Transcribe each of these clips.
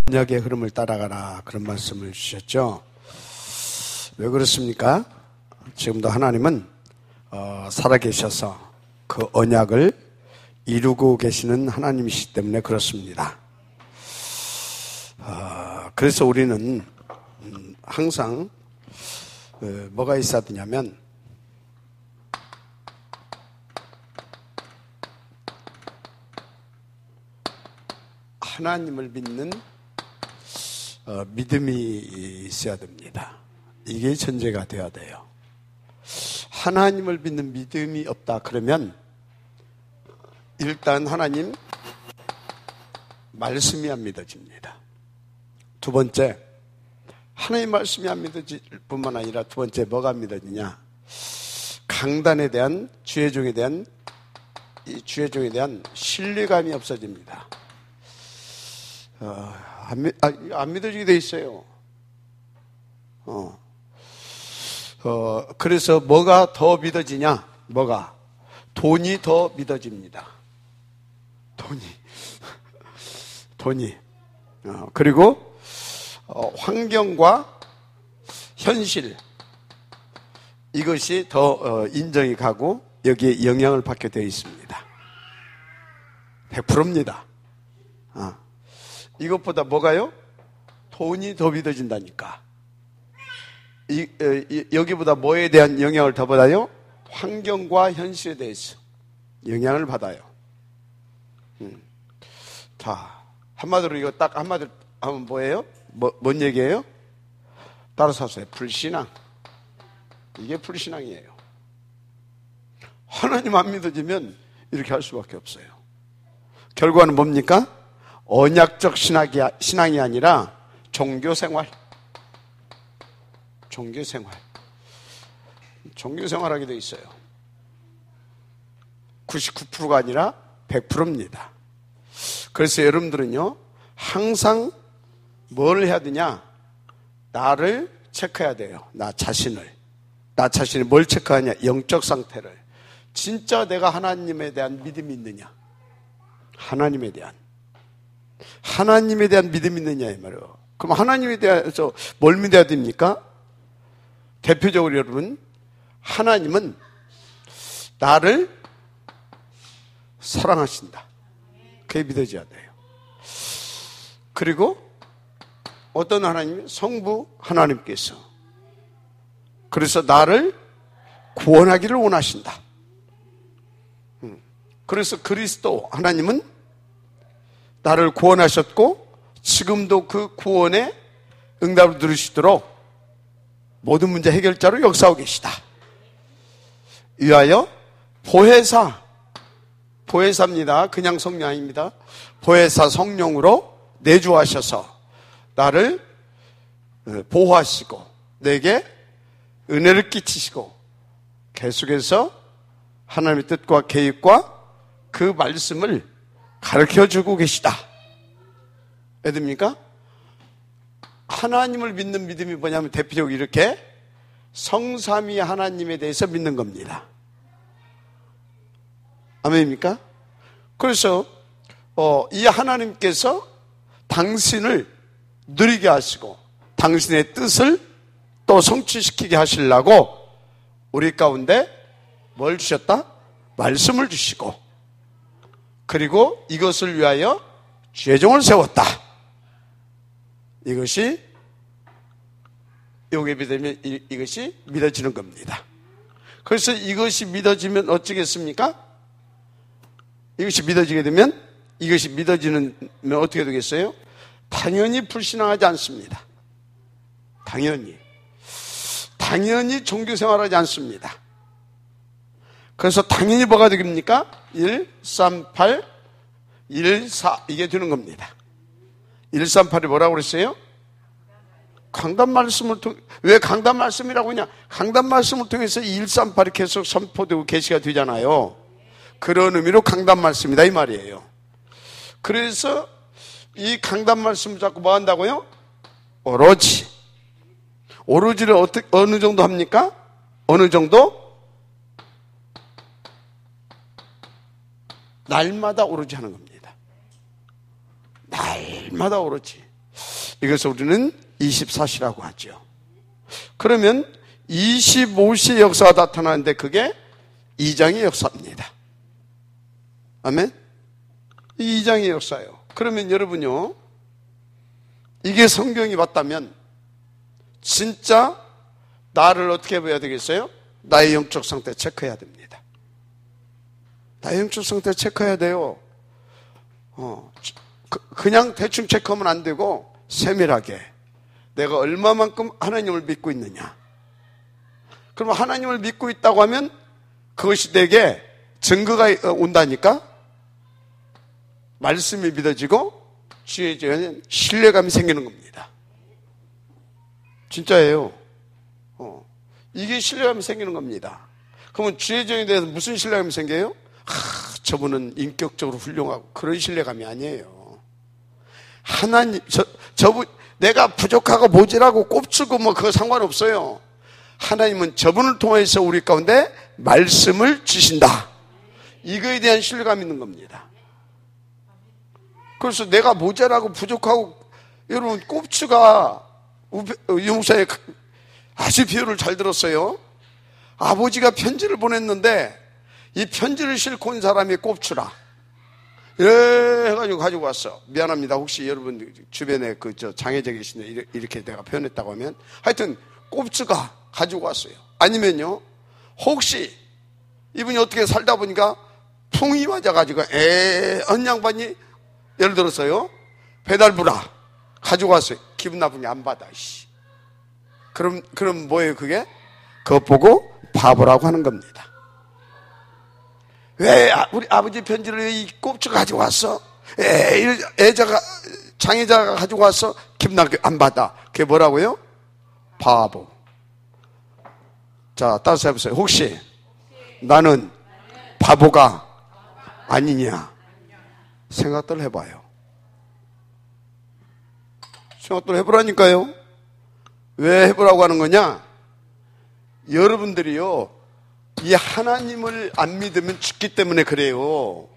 언약의 흐름을 따라가라, 그런 말씀을 주셨죠. 왜 그렇습니까? 지금도 하나님은 살아계셔서 그 언약을 이루고 계시는 하나님이시기 때문에 그렇습니다. 그래서 우리는 항상 뭐가 있어야 되냐면 하나님을 믿는 믿음이 있어야 됩니다. 이게 전제가 되어야 돼요. 하나님을 믿는 믿음이 없다 그러면 일단 하나님 말씀이 안 믿어집니다. 두 번째, 하나님 말씀이 안 믿어질 뿐만 아니라 두 번째 뭐가 안 믿어지냐? 강단에 대한 주의종에 대한 신뢰감이 없어집니다. 안 믿어지게 돼 있어요. 그래서 뭐가 더 믿어지냐? 돈이 더 믿어집니다. 돈이. 그리고 환경과 현실, 이것이 더 인정이 가고 여기에 영향을 받게 되어 있습니다. 100%입니다. 이것보다 뭐가요? 돈이 더 믿어진다니까. 여기보다 뭐에 대한 영향을 더 받아요? 환경과 현실에 대해서 영향을 받아요. 자, 한마디로 이거 딱 한마디로 하면 뭐예요? 뭔 얘기예요? 따라서 하세요. 불신앙. 이게 불신앙이에요. 하나님 안 믿어지면 이렇게 할 수밖에 없어요. 결과는 뭡니까? 언약적 신앙이 아니라 종교생활. 종교생활하게 돼 있어요. 99%가 아니라 100%입니다. 그래서 여러분들은요, 항상 뭘 해야 되냐? 나를 체크해야 돼요. 나 자신이 뭘 체크하냐? 영적 상태를. 진짜 내가 하나님에 대한 믿음이 있느냐? 하나님에 대한 믿음이 있느냐, 이 말이에요. 그럼 하나님에 대해서 뭘 믿어야 됩니까? 대표적으로 여러분, 하나님은 나를 사랑하신다. 그게 믿어져야 돼요. 그리고 어떤 하나님? 성부 하나님께서. 그래서 나를 구원하기를 원하신다. 그래서 그리스도 하나님은 나를 구원하셨고 지금도 그 구원의 응답을 들으시도록 모든 문제 해결자로 역사하고 계시다. 위하여 보혜사입니다. 그냥 성령 아닙니다. 보혜사 성령으로 내주하셔서 나를 보호하시고 내게 은혜를 끼치시고 계속해서 하나님의 뜻과 계획과 그 말씀을 가르쳐주고 계시다. 왜 됩니까? 하나님을 믿는 믿음이 뭐냐면 대표적으로 이렇게 성삼위 하나님에 대해서 믿는 겁니다. 아멘입니까? 그래서 이 하나님께서 당신을 누리게 하시고 당신의 뜻을 또 성취시키게 하시려고 우리 가운데 뭘 주셨다? 말씀을 주시고 그리고 이것을 위하여 죄종을 세웠다. 이것이 요게 믿으면 이것이 믿어지는 겁니다. 그래서 이것이 믿어지면 어쩌겠습니까? 이것이 믿어지게 되면 이것이 믿어지면 어떻게 되겠어요? 당연히 불신앙하지 않습니다. 당연히 종교생활하지 않습니다. 그래서 당연히 뭐가 되겠습니까? 1, 3, 8, 1, 4 이게 되는 겁니다. 1, 3, 8이 뭐라고 그랬어요? 강단 말씀을 통해, 왜 강단 말씀이라고 하냐? 강단 말씀을 통해서 1, 3, 8이 계속 선포되고 계시가 되잖아요. 그런 의미로 강단 말씀이다 이 말이에요. 그래서 이 강단 말씀을 자꾸 뭐 한다고요? 오로지를 어느 정도 합니까? 어느 정도? 날마다 오로지 하는 겁니다. 날마다 오로지. 이것을 우리는 24시라고 하죠. 그러면 25시의 역사가 나타나는데 그게 2장의 역사입니다. 아멘? 이 2장의 역사예요. 그러면 여러분요, 이게 성경이 맞다면 진짜 나를 어떻게 봐야 되겠어요? 나의 영적 상태 체크해야 됩니다. 나의 영적 상태 체크해야 돼요. 그냥 대충 체크하면 안 되고 세밀하게 내가 얼마만큼 하나님을 믿고 있느냐. 그럼 하나님을 믿고 있다고 하면 그것이 내게 증거가 온다니까. 말씀이 믿어지고 주의 종에는 신뢰감이 생기는 겁니다. 진짜예요. 이게 신뢰감이 생기는 겁니다. 그러면 주의 종에 대해서 무슨 신뢰감이 생겨요? 저분은 인격적으로 훌륭하고 그런 신뢰감이 아니에요. 하나님, 저분, 내가 부족하고 모자라고 꼽추고 뭐 그거 상관없어요. 하나님은 저분을 통해서 우리 가운데 말씀을 주신다. 이거에 대한 신뢰감이 있는 겁니다. 그래서 내가 모자라고 부족하고, 여러분, 꼽추가 유목사에 아주 비유를 잘 들었어요. 아버지가 편지를 보냈는데 이 편지를 싣고 온 사람이 꼽추라. 해가지고 가지고 왔어. 미안합니다. 혹시 여러분 주변에 장애자 계시네. 이렇게 내가 표현했다고 하면. 하여튼 꼽추가 가지고 왔어요. 아니면요, 혹시 이분이 어떻게 살다 보니까 풍이 맞아가지고 언 양반이 예를 들어서요, 배달부라 가지고 왔어요. 기분 나쁘게 안 받아. 그럼 뭐예요 그게? 그것 보고 바보라고 하는 겁니다. 왜 우리 아버지 편지를 이 꼽추 가지고 왔어? 장애자가 가지고 왔어? 기분 나쁘게 안 받아. 그게 뭐라고요? 바보. 자, 따라서 해보세요. 혹시 나는 바보가 아니냐? 생각들 해봐요. 생각들 해보라니까요. 왜 해보라고 하는 거냐? 여러분들이요, 이 하나님을 안 믿으면 죽기 때문에 그래요.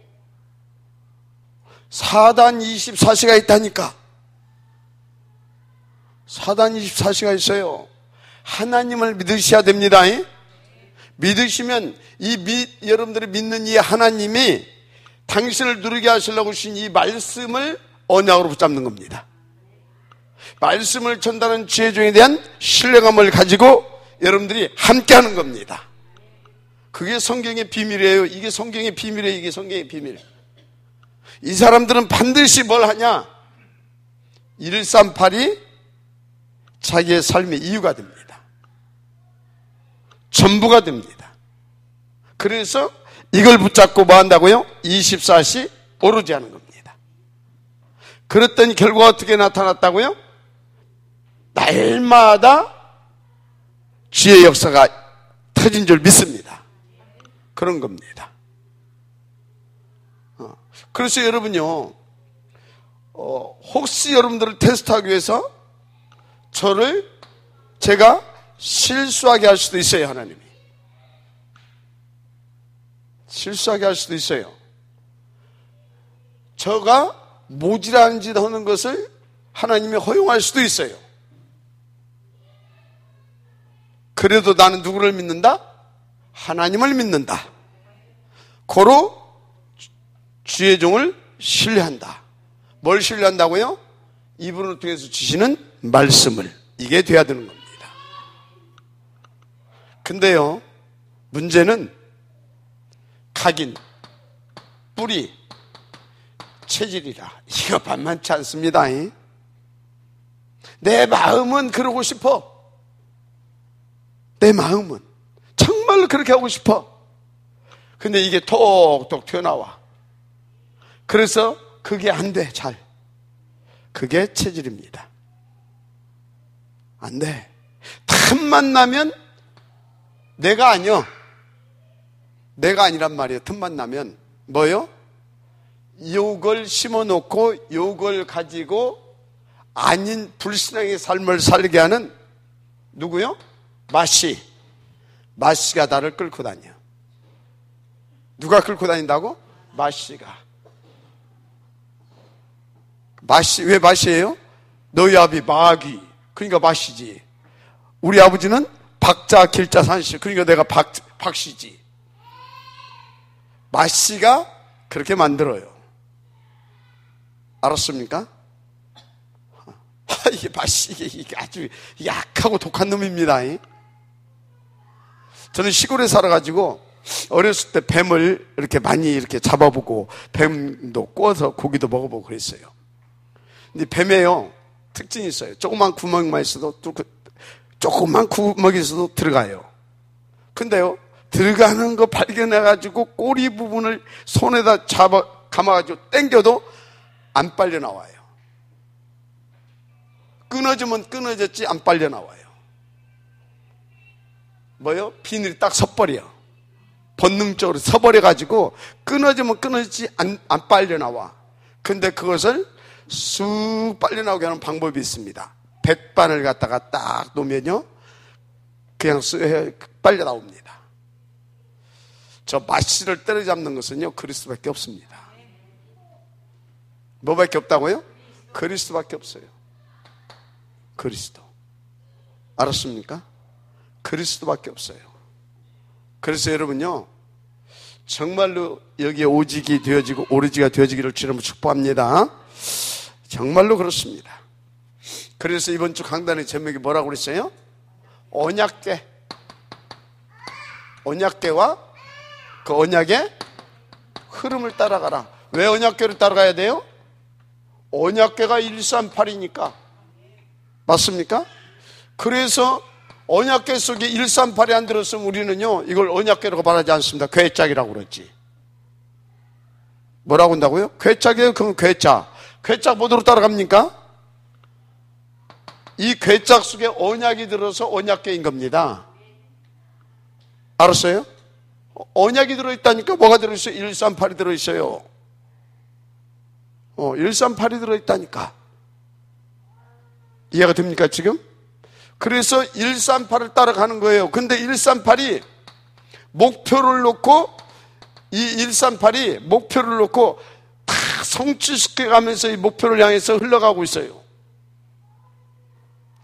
사단 24시가 있다니까. 사단 24시가 있어요. 하나님을 믿으셔야 됩니다. 믿으시면 여러분들이 믿는 이 하나님이 당신을 누리게 하시려고 주신 이 말씀을 언약으로 붙잡는 겁니다. 말씀을 전달하는 주의 종에 대한 신뢰감을 가지고 여러분들이 함께 하는 겁니다. 그게 성경의 비밀이에요. 이게 성경의 비밀이에요. 이게 성경의 비밀. 이 사람들은 반드시 뭘 하냐? 138이 자기의 삶의 이유가 됩니다. 전부가 됩니다. 그래서 이걸 붙잡고 뭐 한다고요? 24시 오로지 하는 겁니다. 그랬더니 결과가 어떻게 나타났다고요? 날마다 주의 역사가 터진 줄 믿습니다. 그런 겁니다. 그래서 여러분요, 혹시 여러분들을 테스트하기 위해서 제가 실수하게 할 수도 있어요. 하나님이 실수하게 할 수도 있어요. 저가 모질한 짓 하는 것을 하나님이 허용할 수도 있어요. 그래도 나는 누구를 믿는다? 하나님을 믿는다. 고로 주의 종을 신뢰한다. 뭘 신뢰한다고요? 이분을 통해서 주시는 말씀을. 이게 돼야 되는 겁니다. 근데요, 문제는 각인, 뿌리, 체질이라 이거 만만치 않습니다. 내 마음은 그러고 싶어. 내 마음은 정말 그렇게 하고 싶어. 근데 이게 톡톡 튀어나와. 그래서 그게 안 돼. 잘. 그게 체질입니다. 안 돼. 틈만 나면 내가 아니요. 내가 아니란 말이에요. 틈만 나면 뭐요? 욕을 심어놓고 욕을 가지고 아닌 불신앙의 삶을 살게 하는 누구요? 마씨가 나를 끌고 다녀. 누가 끌고 다닌다고? 마씨가. 왜 마씨예요? 너희 아비 마귀, 그러니까 마시지. 우리 아버지는 박자 길자 산씨, 그러니까 내가 박씨지. 마씨가 그렇게 만들어요. 알았습니까? 이게 마씨, 이게 아주 약하고 독한 놈입니다. 저는 시골에 살아가지고 어렸을 때 뱀을 이렇게 많이 이렇게 잡아보고 뱀도 구워서 고기도 먹어보고 그랬어요. 근데 뱀에요 특징이 있어요. 조그만 구멍만 있어도 조그만 구멍이 있어도 들어가요. 근데요 들어가는 거 발견해가지고 꼬리 부분을 손에다 감아가지고 당겨도 안 빨려 나와요. 끊어지면 끊어졌지 안 빨려 나와요. 뭐요? 비늘이 딱 서버려. 본능적으로 서버려가지고 끊어지면 끊어지지 안 빨려 나와. 근데 그것을 쑥 빨려 나오게 하는 방법이 있습니다. 백반을 갖다가 딱 놓으면요 그냥 쑥 빨려 나옵니다. 저 마씨를 때려잡는 것은요 그리스도밖에 없습니다. 뭐밖에 없다고요? 그리스도밖에 없어요. 그리스도. 알았습니까? 그리스도밖에 없어요. 그래서 여러분요 정말로 여기에 오직이 되어지고 오리지가 되어지기를 주님으로 축복합니다. 정말로 그렇습니다. 그래서 이번 주 강단의 제목이 뭐라고 그랬어요? 언약궤. 언약궤와 그 언약의 흐름을 따라가라. 왜 언약궤를 따라가야 돼요? 언약궤가 138이니까. 맞습니까? 그래서 언약궤 속에 138이 안 들었으면 우리는요 이걸 언약궤라고 말하지 않습니다. 궤짝이라고 그랬지. 뭐라고 한다고요? 궤짝이에요. 그럼 궤짝. 궤짝 뭐로 따라갑니까? 이 궤짝 속에 언약이 들어서 언약궤인 겁니다. 알았어요? 언약이 들어있다니까. 뭐가 들어있어요? 138이 들어있어요. 138이 들어있다니까. 이해가 됩니까 지금? 그래서 138을 따라가는 거예요. 근데 138이 목표를 놓고 이 138이 목표를 놓고 다 성취시켜가면서 이 목표를 향해서 흘러가고 있어요.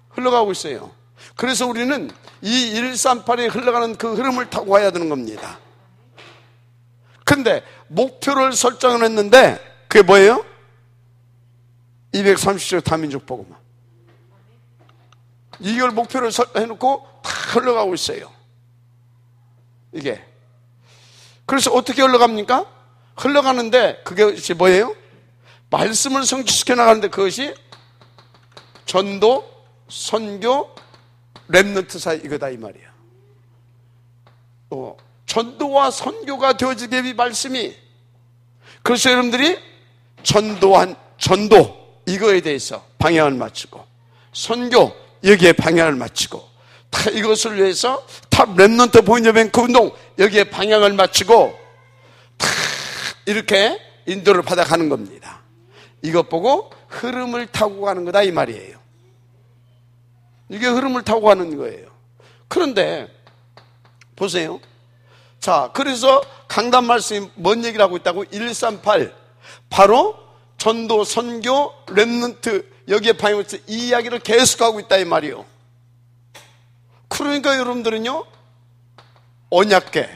흘러가고 있어요. 그래서 우리는 이 138이 흘러가는 그 흐름을 타고 가야 되는 겁니다. 근데 목표를 설정을 했는데 그게 뭐예요? 230조 다민족 복음화. 이걸 목표를 해놓고 다 흘러가고 있어요. 이게. 그래서 어떻게 흘러갑니까? 흘러가는데 그게 뭐예요? 말씀을 성취시켜 나가는데 그것이 전도, 선교, 렘넌트 사이 이거다 이 말이야. 전도와 선교가 되어지게 이 말씀이. 그래서 여러분들이 전도 이거에 대해서 방향을 맞추고 선교 여기에 방향을 맞추고 다 이것을 위해서 탑 렘넌트 보이너뱅크 운동 여기에 방향을 맞추고 다 이렇게 인도를 받아가는 겁니다. 이것 보고 흐름을 타고 가는 거다 이 말이에요. 이게 흐름을 타고 가는 거예요. 그런데 보세요. 자, 그래서 강단 말씀이 뭔 얘기를 하고 있다고? 138 바로 전도, 선교, 렘넌트 여기에 방향해서 이 이야기를 계속하고 있다 이 말이에요. 그러니까 여러분들은요 언약궤,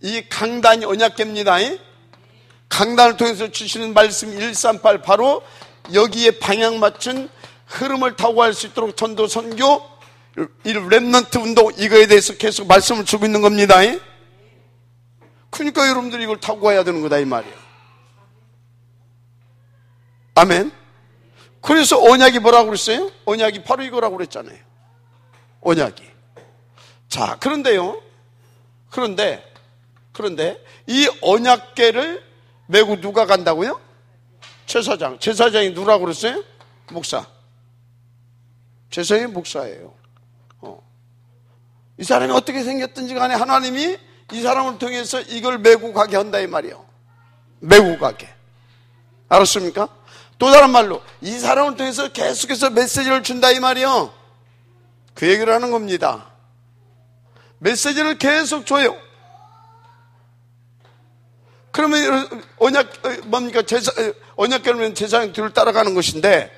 이 강단이 언약궤입니다. 강단을 통해서 주시는 말씀 138 바로 여기에 방향 맞춘 흐름을 타고 갈 수 있도록 전도, 선교, 이 렘넌트 운동 이거에 대해서 계속 말씀을 주고 있는 겁니다. 그러니까 여러분들이 이걸 타고 가야 되는 거다 이 말이에요. 아멘. 그래서 언약이 뭐라고 그랬어요? 언약이 바로 이거라고 그랬잖아요. 언약이. 자, 그런데요. 그런데 이 언약궤를 메고 누가 간다고요? 제사장. 제사장이 누구라고 그랬어요? 목사. 제사장이 목사예요. 이 사람이 어떻게 생겼든지 간에 하나님이 이 사람을 통해서 이걸 메고 가게 한다 이 말이에요. 메고 가게. 알았습니까? 또 다른 말로 이 사람을 통해서 계속해서 메시지를 준다 이 말이에요. 그 얘기를 하는 겁니다. 메시지를 계속 줘요. 그러면 언약 뭡니까? 언약궤는 제사장 뒤를 따라가는 것인데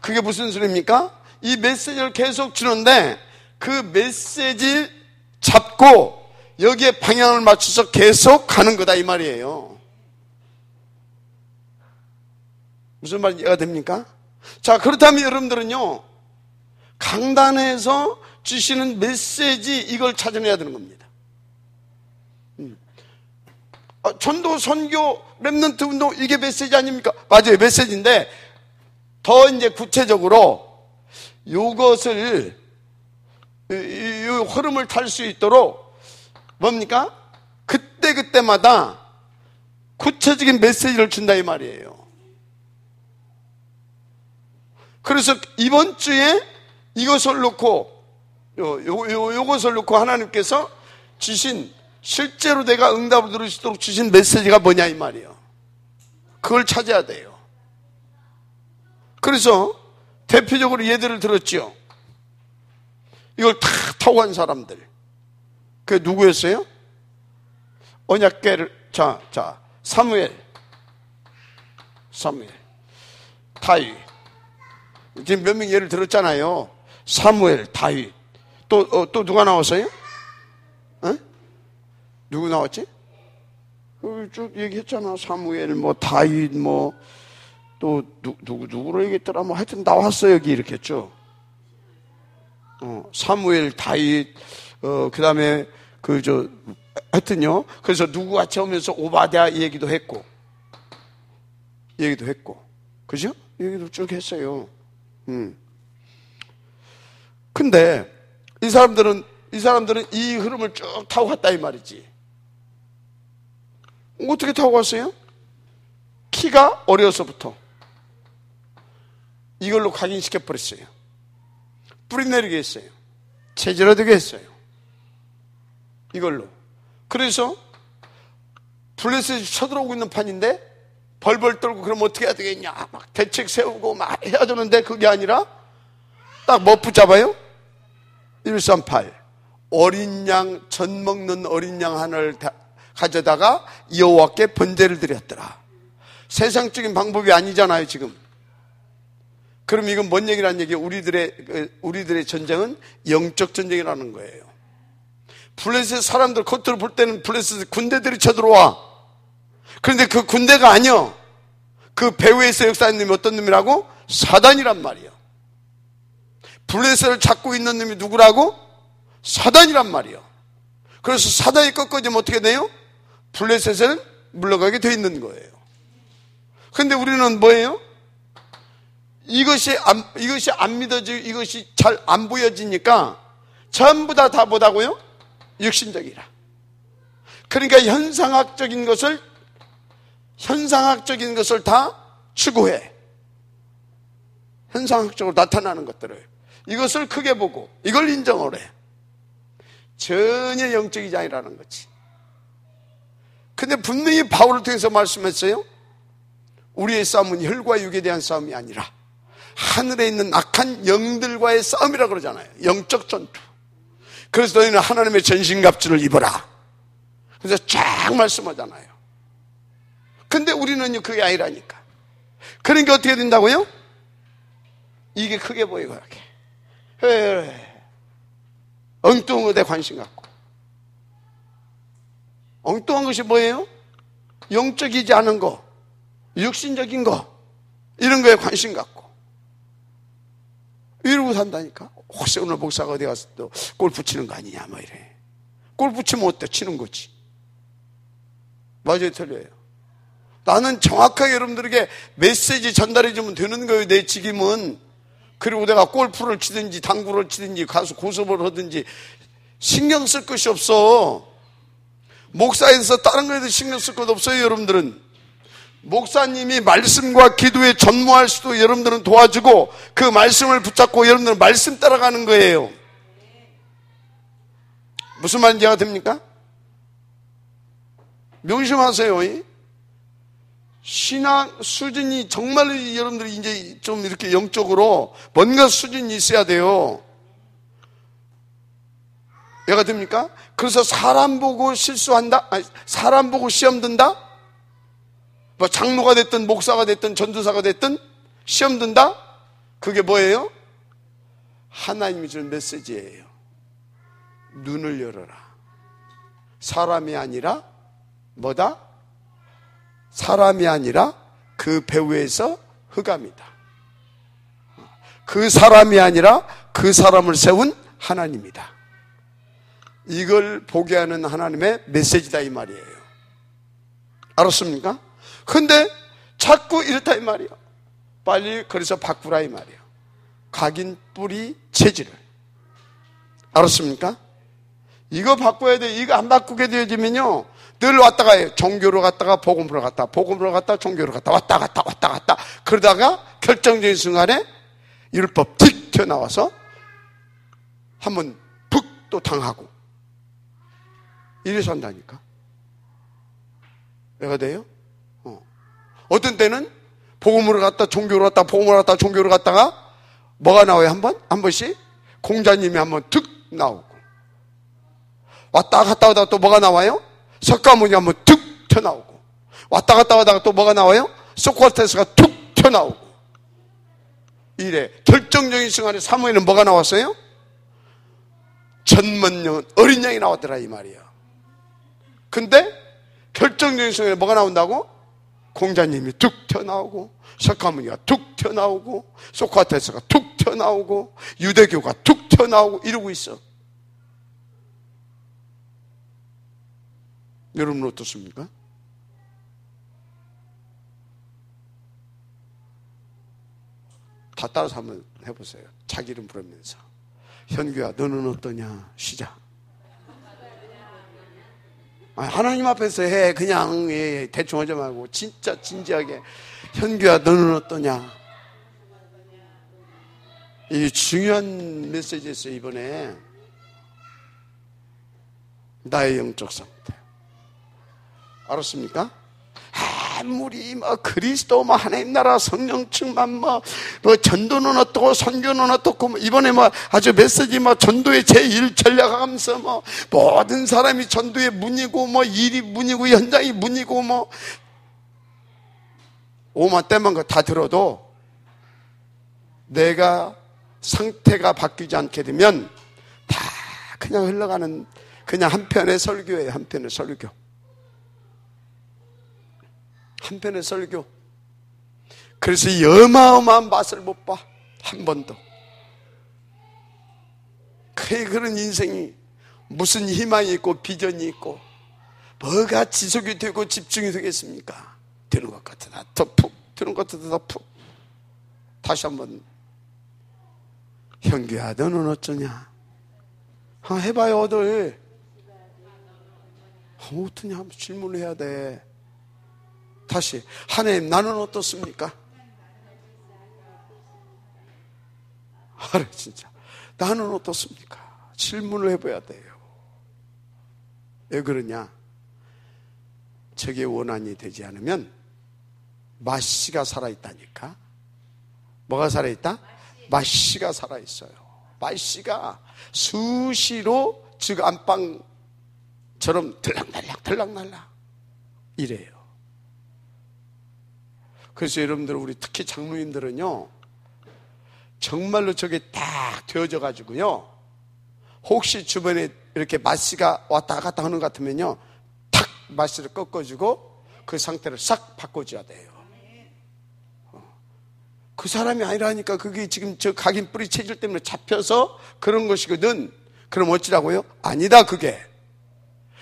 그게 무슨 소리입니까? 이 메시지를 계속 주는데 그 메시지 잡고 여기에 방향을 맞춰서 계속 가는 거다 이 말이에요. 무슨 말인지 이해가 됩니까? 자, 그렇다면 여러분들은요, 강단에서 주시는 메시지 이걸 찾아내야 되는 겁니다. 전도, 선교, 렘넌트 운동 이게 메시지 아닙니까? 맞아요, 메시지인데 더 이제 구체적으로 요것을 이 흐름을 탈 수 있도록 뭡니까? 그때마다 구체적인 메시지를 준다 이 말이에요. 그래서 이번 주에 이것을 놓고 요것을 놓고 하나님께서 주신 실제로 내가 응답을 들을 수 있도록 주신 메시지가 뭐냐 이 말이에요. 그걸 찾아야 돼요. 그래서 대표적으로 예들을 들었죠. 이걸 다 타고 간 사람들. 그게 누구였어요? 언약궤를 사무엘, 다윗. 지금 몇 명 예를 들었잖아요. 사무엘, 다윗. 또 누가 나왔어요? 누구 나왔지? 쭉 얘기했잖아. 사무엘, 다윗, 또 누구로 얘기했더라. 하여튼 나왔어 여기 이렇게 했죠. 사무엘, 다윗, 그 다음에 하여튼요. 그래서 누구 같이 오면서 오바댜 얘기도 했고, 그죠? 얘기도 쭉 했어요. 근데 이 사람들은 이 흐름을 쭉 타고 갔다 이 말이지. 어떻게 타고 갔어요? 키가 어려서부터 이걸로 각인시켜 버렸어요. 뿌리내리게 했어요. 체질화되게 했어요. 이걸로. 그래서 블레셋이 쳐들어오고 있는 판인데 벌벌 떨고 그럼 어떻게 해야 되겠냐 막 대책 세우고 막 해야 되는데 그게 아니라 딱 뭐 붙잡아요? 138 어린 양, 젖 먹는 어린 양 하나를 가져다가 여호와께 번제를 드렸더라. 세상적인 방법이 아니잖아요 지금. 그럼 이건 뭔 얘기라는 얘기예요? 우리들의 전쟁은 영적 전쟁이라는 거예요. 블레셋 사람들 겉으로 볼 때는 블레셋 군대들이 쳐들어와. 그런데 그 군대가 아니요. 그 배후에서 역사하는 놈이 어떤 놈이라고? 사단이란 말이에요. 블레셋을 잡고 있는 놈이 누구라고? 사단이란 말이에요. 그래서 사단이 꺾어지면 어떻게 돼요? 블레셋을 물러가게 돼 있는 거예요. 그런데 우리는 뭐예요? 이것이 안 믿어지고 이것이 잘 안 보여지니까 전부 다 뭐다고요? 육신적이라. 그러니까 현상학적인 것을 다 추구해. 현상학적으로 나타나는 것들을. 이것을 크게 보고 이걸 인정을 해. 전혀 영적이지 아니라는 거지. 근데 분명히 바울을 통해서 말씀했어요. 우리의 싸움은 혈과 육에 대한 싸움이 아니라 하늘에 있는 악한 영들과의 싸움이라고 그러잖아요. 영적 전투. 그래서 너희는 하나님의 전신갑주를 입어라. 그래서 쫙 말씀하잖아요. 근데 우리는요 그게 아니라니까. 그러니까 어떻게 된다고요? 이게 크게 보이고 이렇게 엉뚱한 것에 관심 갖고. 엉뚱한 것이 뭐예요? 영적이지 않은 거, 육신적인 거, 이런 거에 관심 갖고 이러고 산다니까. 혹시 오늘 목사가 어디 가서 또 골프 치는 거 아니냐 뭐 이래. 골프 치면 어때? 치는 거지. 맞아요, 틀려요? 나는 정확하게 여러분들에게 메시지 전달해 주면 되는 거예요. 내 직임은. 그리고 내가 골프를 치든지 당구를 치든지 가서 고소를 하든지 신경 쓸 것이 없어. 목사에서 다른 거에도 신경 쓸 것 없어요. 여러분들은 목사님이 말씀과 기도에 전무할 수도 여러분들은 도와주고 그 말씀을 붙잡고 여러분들은 말씀 따라가는 거예요. 무슨 말인지 이해가 됩니까? 명심하세요. 신앙 수준이 정말로 여러분들이 이제 좀 이렇게 영적으로 뭔가 수준이 있어야 돼요. 이해가 됩니까? 그래서 사람 보고 실수한다? 아니, 사람 보고 시험 든다? 뭐 장로가 됐든 목사가 됐든 전도사가 됐든 시험 든다? 그게 뭐예요? 하나님이 주는 메시지예요. 눈을 열어라. 사람이 아니라 뭐다? 사람이 아니라 그 배후에서 흑암이다. 그 사람이 아니라 그 사람을 세운 하나님이다. 이걸 보게 하는 하나님의 메시지다 이 말이에요. 알았습니까? 근데 자꾸 이렇다 이 말이에요. 빨리 그래서 바꾸라 이 말이에요. 각인 뿌리 체질을. 알았습니까? 이거 바꿔야 돼. 이거 안 바꾸게 되어지면요 늘 왔다 가요. 종교로 갔다가 복음으로 갔다, 복음으로 갔다 종교로 갔다, 왔다 갔다 그러다가 결정적인 순간에 율법 틱 튀어나와서 한번 푹 또 당하고 이래서 한다니까. 왜가 돼요? 어떤 때는 복음으로 갔다 종교로 갔다 복음으로 갔다 종교로 갔다가 뭐가 나와요? 한 번씩 공자님이 한번 툭 나오고 왔다 갔다 하다가 또 뭐가 나와요? 석가모니 한번 툭 튀어나오고 왔다 갔다 하다가 또 뭐가 나와요? 소크라테스가 툭 튀어나오고 이래. 결정적인 순간에 사무엘은 뭐가 나왔어요? 전문령은 어린 양이 나왔더라 이 말이에요. 근데 결정적인 순간에 뭐가 나온다고? 공자님이 툭 튀어나오고 석가모니가 툭 튀어나오고 소크라테스가 툭 튀어나오고 유대교가 툭 튀어나오고 이러고 있어. 여러분은 어떻습니까? 다 따라서 한번 해보세요. 자기 이름 부르면서. 현규야 너는 어떠냐? 시작. 하나님 앞에서 해. 그냥 대충 하지 말고 진짜 진지하게. 현규야 너는 어떠냐? 이 중요한 메시지였어요. 이번에 나의 영적 상태. 알았습니까? 아무리 그리스도 하나님 나라 성령 충만 전도는 어떻고 선교는 어떻고 이번에 아주 메시지 전도의 제1 전략하면서 모든 사람이 전도의 문이고 일이 문이고 현장이 문이고 오만 때만 다 들어도 내가 상태가 바뀌지 않게 되면 다 그냥 흘러가는 그냥 한편의 설교예요. 한편의 설교. 한편의 설교. 그래서 이 어마어마한 맛을 못 봐. 한 번도. 그런 인생이 무슨 희망이 있고 비전이 있고 뭐가 지속이 되고 집중이 되겠습니까? 되는 것 같으다 더 푹, 되는 것 같으다 더 푹. 다시 한번. 현규야 너는 어쩌냐? 해봐요 어들. 어떠냐 한번 질문을 해야 돼. 다시. 하나님 나는 어떻습니까? 진짜 나는 어떻습니까? 질문을 해봐야 돼요. 왜 그러냐? 저게 원한이 되지 않으면 마씨가 살아있다니까. 뭐가 살아있다? 마씨가 살아있어요. 마씨가 수시로 즉 안방처럼 들락날락 이래요. 그래서 여러분들 우리 특히 장로님들은요 정말로 저게 딱 되어져 가지고요 혹시 주변에 이렇게 마씨가 왔다 갔다 하는 것 같으면요 탁 마씨를 꺾어주고 그 상태를 싹 바꿔줘야 돼요. 그 사람이 아니라니까. 그게 지금 저 각인 뿌리 체질 때문에 잡혀서 그런 것이거든. 그럼 어찌라고요? 아니다. 그게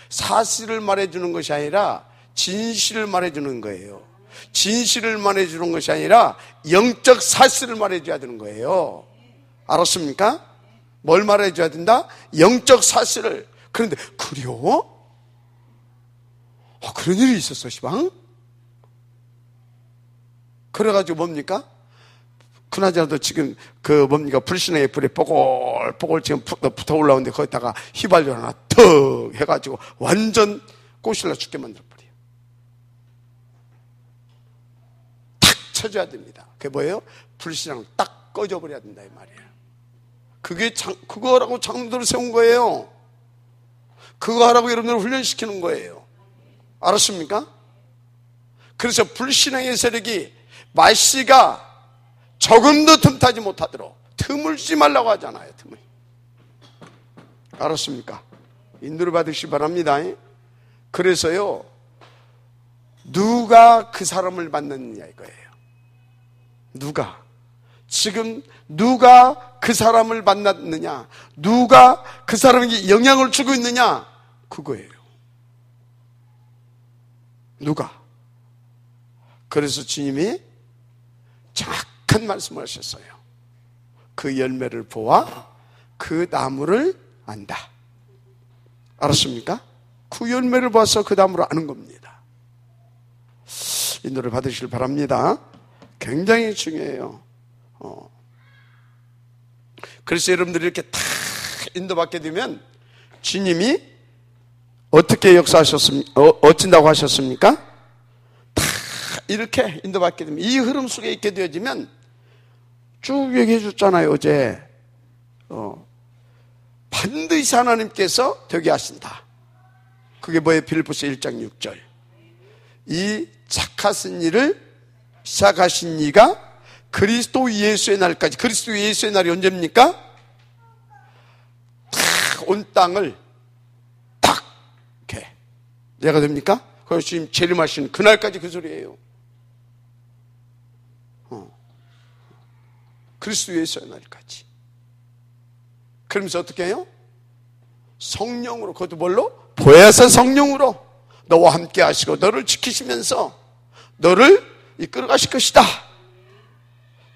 사실을 말해주는 것이 아니라 진실을 말해주는 거예요. 진실을 말해주는 것이 아니라 영적 사실을 말해줘야 되는 거예요. 알았습니까? 뭘 말해줘야 된다? 영적 사실을. 그런데 그래요? 그런 일이 있었어 시방? 그래가지고 뭡니까? 그나저나도 지금 불신의 불이 뽀글뽀글 지금 붙어 올라오는데 거기다가 휘발유 하나 턱 해가지고 완전 꼬실라 죽게 만들어버려요. 탁 쳐줘야 됩니다. 그게 뭐예요? 불신앙을 딱 꺼져버려야 된다 이 말이에요. 그거라고 장로들을 세운 거예요. 그거 하라고 여러분들을 훈련시키는 거예요. 알았습니까? 그래서 불신앙의 세력이 마씨가 조금도 틈타지 못하도록 틈을 주지 말라고 하잖아요. 틈을. 알았습니까? 인도를 받으시기 바랍니다. 그래서요, 누가 그 사람을 만났느냐 이거예요. 누가? 지금 누가 그 사람을 만났느냐, 누가 그 사람에게 영향을 주고 있느냐, 그거예요. 누가? 그래서 주님이 정확한 말씀을 하셨어요. 그 열매를 보아 그 나무를 안다. 알았습니까? 그 열매를 봐서 그 나무를 아는 겁니다. 인도를 받으시길 바랍니다. 굉장히 중요해요. 그래서 여러분들이 이렇게 다 인도받게 되면 주님이 어떻게 역사하셨습니까? 어쩐다고 하셨습니까? 다 이렇게 인도받게 되면, 이 흐름 속에 있게 되어지면, 쭉 얘기해 줬잖아요, 어제. 반드시 하나님께서 되게 하신다. 그게 뭐예요? 빌립보서 1장 6절. 이 착하신 일을 시작하신 이가 그리스도 예수의 날까지. 그리스도 예수의 날이 언제입니까? 다 온 땅을 딱 이렇게 내가 됩니까? 그래서 지금 재림하시는 그날까지 그 소리예요. 그리스도 예수의 날까지. 그러면서 어떻게 해요? 성령으로, 그것도 뭘로? 보혜사 성령으로 너와 함께 하시고 너를 지키시면서 너를 이끌어 가실 것이다.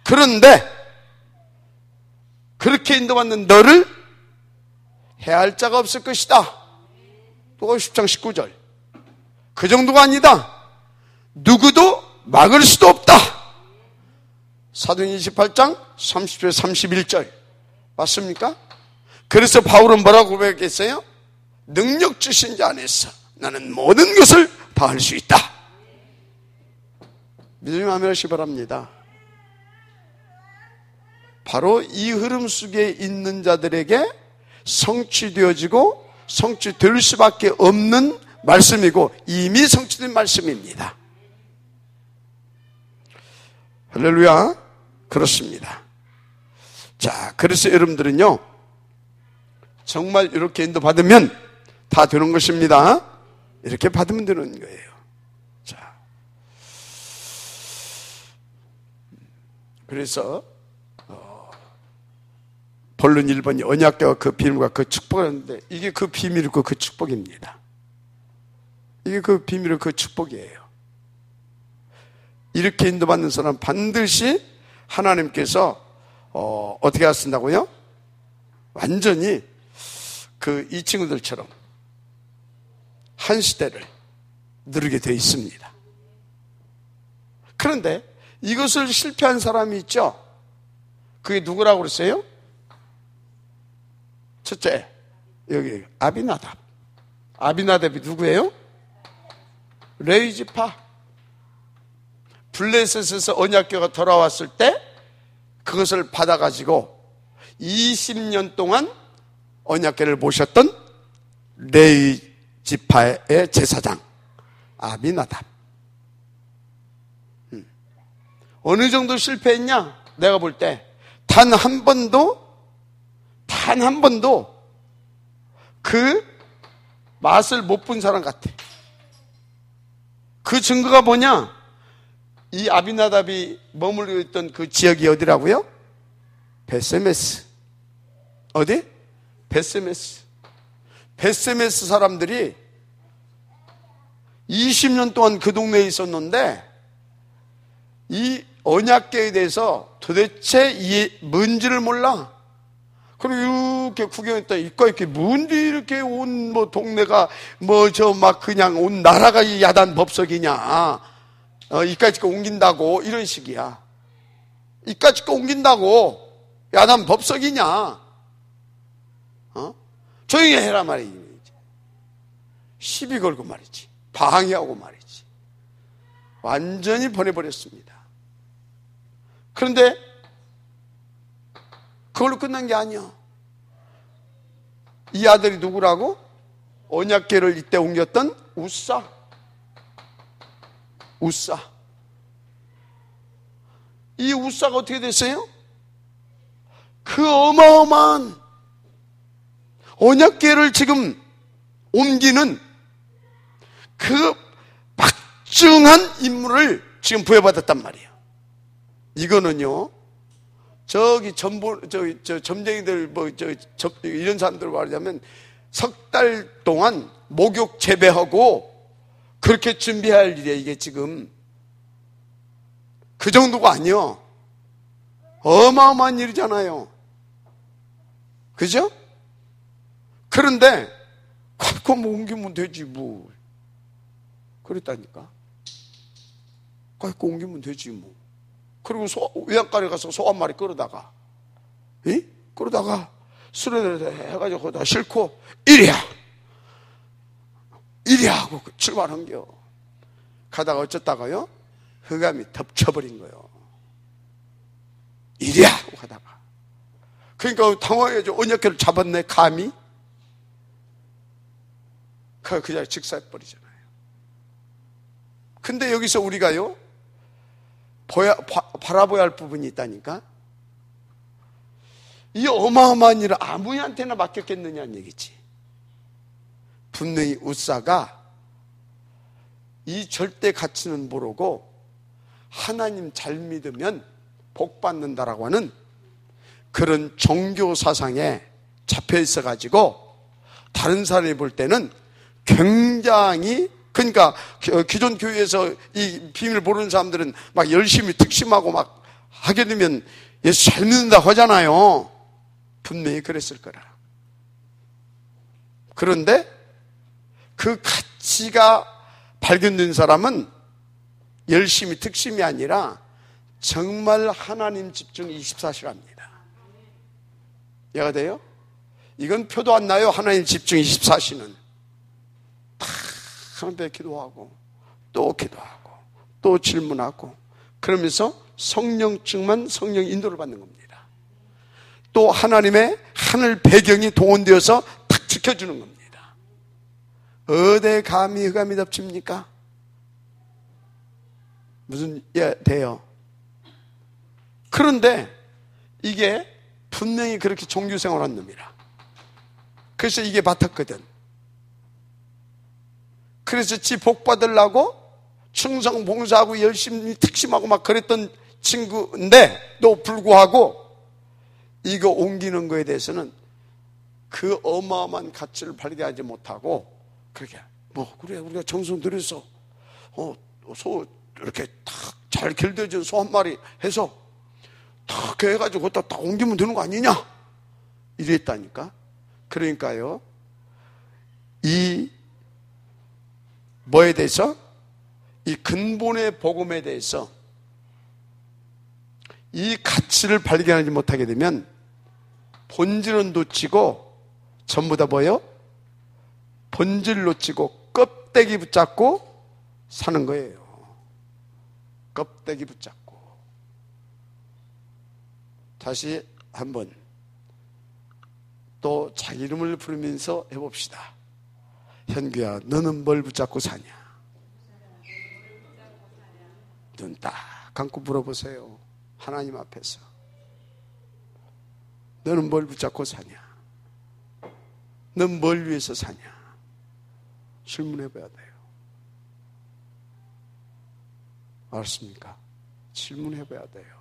그런데 그렇게 인도받는 너를 해할 자가 없을 것이다. 또 10장 19절. 그 정도가 아니다. 누구도 막을 수도 없다. 사도행 28장 30절 31절 맞습니까? 그래서 바울은 뭐라고 고백했어요? 능력 주신 자 안에서 나는 모든 것을 다 할 수 있다. 믿음이 아멘하시기 바랍니다. 바로 이 흐름 속에 있는 자들에게 성취되어지고 성취될 수밖에 없는 말씀이고 이미 성취된 말씀입니다. 할렐루야. 그렇습니다. 자, 그래서 여러분들은요, 정말 이렇게 인도받으면 다 되는 것입니다. 이렇게 받으면 되는 거예요. 자, 그래서 본론 1번이 언약궤와 그 비밀과 그 축복을 하는데, 이게 그 비밀이고 그 축복입니다. 이게 그 비밀이고 그 축복이에요. 이렇게 인도받는 사람 반드시 하나님께서 어떻게 하신다고요? 완전히 이 친구들처럼 한 시대를 누리게 되어 있습니다. 그런데 이것을 실패한 사람이 있죠? 그게 누구라고 그랬어요? 첫째, 여기 아비나답. 아비나답이 누구예요? 레위 지파. 블레셋에서 언약궤가 돌아왔을 때 그것을 받아가지고 20년 동안 언약궤를 모셨던 레위 지파의 제사장 아비나답. 어느 정도 실패했냐? 내가 볼 때 단 한 번도 그 맛을 못 본 사람 같아. 그 증거가 뭐냐? 이 아비나답이 머물고 있던 그 지역이 어디라고요? 베세메스. 어디? 베세메스. 베세메스 사람들이 20년 동안 그 동네에 있었는데 이 언약궤에 대해서 도대체 뭔지를 몰라. 그리고 이렇게 구경했다. 이렇게 뭔데 이렇게 온 동네가 막 그냥 온 나라가 이 야단 법석이냐. 이까짓 거 옮긴다고 이런 식이야. 이까짓 거 옮긴다고 야단 법석이냐. 조용히 해라 말이지. 시비 걸고 말이지. 방해하고 말이지. 완전히 보내버렸습니다. 그런데 그걸로 끝난 게 아니야. 이 아들이 누구라고? 언약궤를 이때 옮겼던 우사. 이 우사가 어떻게 됐어요? 그 어마어마한 언약궤를 지금 옮기는 그 막중한 임무를 지금 부여받았단 말이에요. 이거는요, 저기 점쟁이들, 이런 사람들 말하자면 석 달 동안 목욕 재배하고 그렇게 준비할 일이에요, 이게 지금. 그 정도가 아니요. 어마어마한 일이잖아요. 그죠? 그런데, 갖고 뭐 옮기면 되지, 뭐. 그랬다니까. 갖고 옮기면 되지, 뭐. 그리고 외양간에 가서 소 한 마리 끌어다가, 끌어다가, 수레를 해가지고 거기다 싣고, 이리야 하고 출발한겨. 가다가 어쩌다가요? 흑암이 덮쳐버린 거예요. 이리야 하고 가다가. 그러니까 당황해서 언약궤를 잡았네, 감히. 그 자리에 직사해버리잖아요. 근데 여기서 우리가요, 바라봐야 할 부분이 있다니까? 이 어마어마한 일을 아무한테나 맡겼겠느냐는 얘기지. 분명히 우사가 이 절대 가치는 모르고 하나님 잘 믿으면 복 받는다라고 하는 그런 종교 사상에 잡혀 있어 가지고 다른 사람이 볼 때는 굉장히, 그러니까 기존 교회에서 이 비밀을 모르는 사람들은 막 열심히 특심하고 막 하게 되면 예수 잘 믿는다고 하잖아요. 분명히 그랬을 거라. 그런데 그 가치가 발견된 사람은 열심히 특심이 아니라 정말 하나님 집중 24시간 합니다. 이해가 돼요? 이건 표도 안 나요. 하나님 집중 24시는. 다 하나님께 기도하고 또 기도하고 또 질문하고 그러면서 성령 충만, 성령 인도를 받는 겁니다. 또 하나님의 하늘 배경이 동원되어서 탁 지켜주는 겁니다. 어디 감히 흑암이 덮칩니까? 무슨 돼요? 그런데 이게 분명히 그렇게 종교생활한 놈이라. 그래서 이게 맡았거든. 그래서 지 복 받으려고 충성 봉사하고 열심히 특심하고 막 그랬던 친구인데도 불구하고 이거 옮기는 거에 대해서는 그 어마어마한 가치를 발견하지 못하고 그렇게 그래 우리가 정성 들여서 소 이렇게 탁 잘 길들여진 소 한 마리 해서 탁 해가지고 갖다 딱 옮기면 되는 거 아니냐 이랬다니까. 그러니까요, 이 뭐에 대해서, 이 근본의 복음에 대해서 이 가치를 발견하지 못하게 되면 본질은 놓치고 전부 다 뭐예요? 본질 놓치고 껍데기 붙잡고 사는 거예요. 껍데기 붙잡고. 다시 한번 또 자기 이름을 부르면서 해봅시다. 현규야, 너는 뭘 붙잡고 사냐? 눈 딱 감고 물어보세요. 하나님 앞에서. 너는 뭘 붙잡고 사냐? 넌 뭘 위해서 사냐? 질문해봐야 돼요. 알았습니까? 질문해봐야 돼요.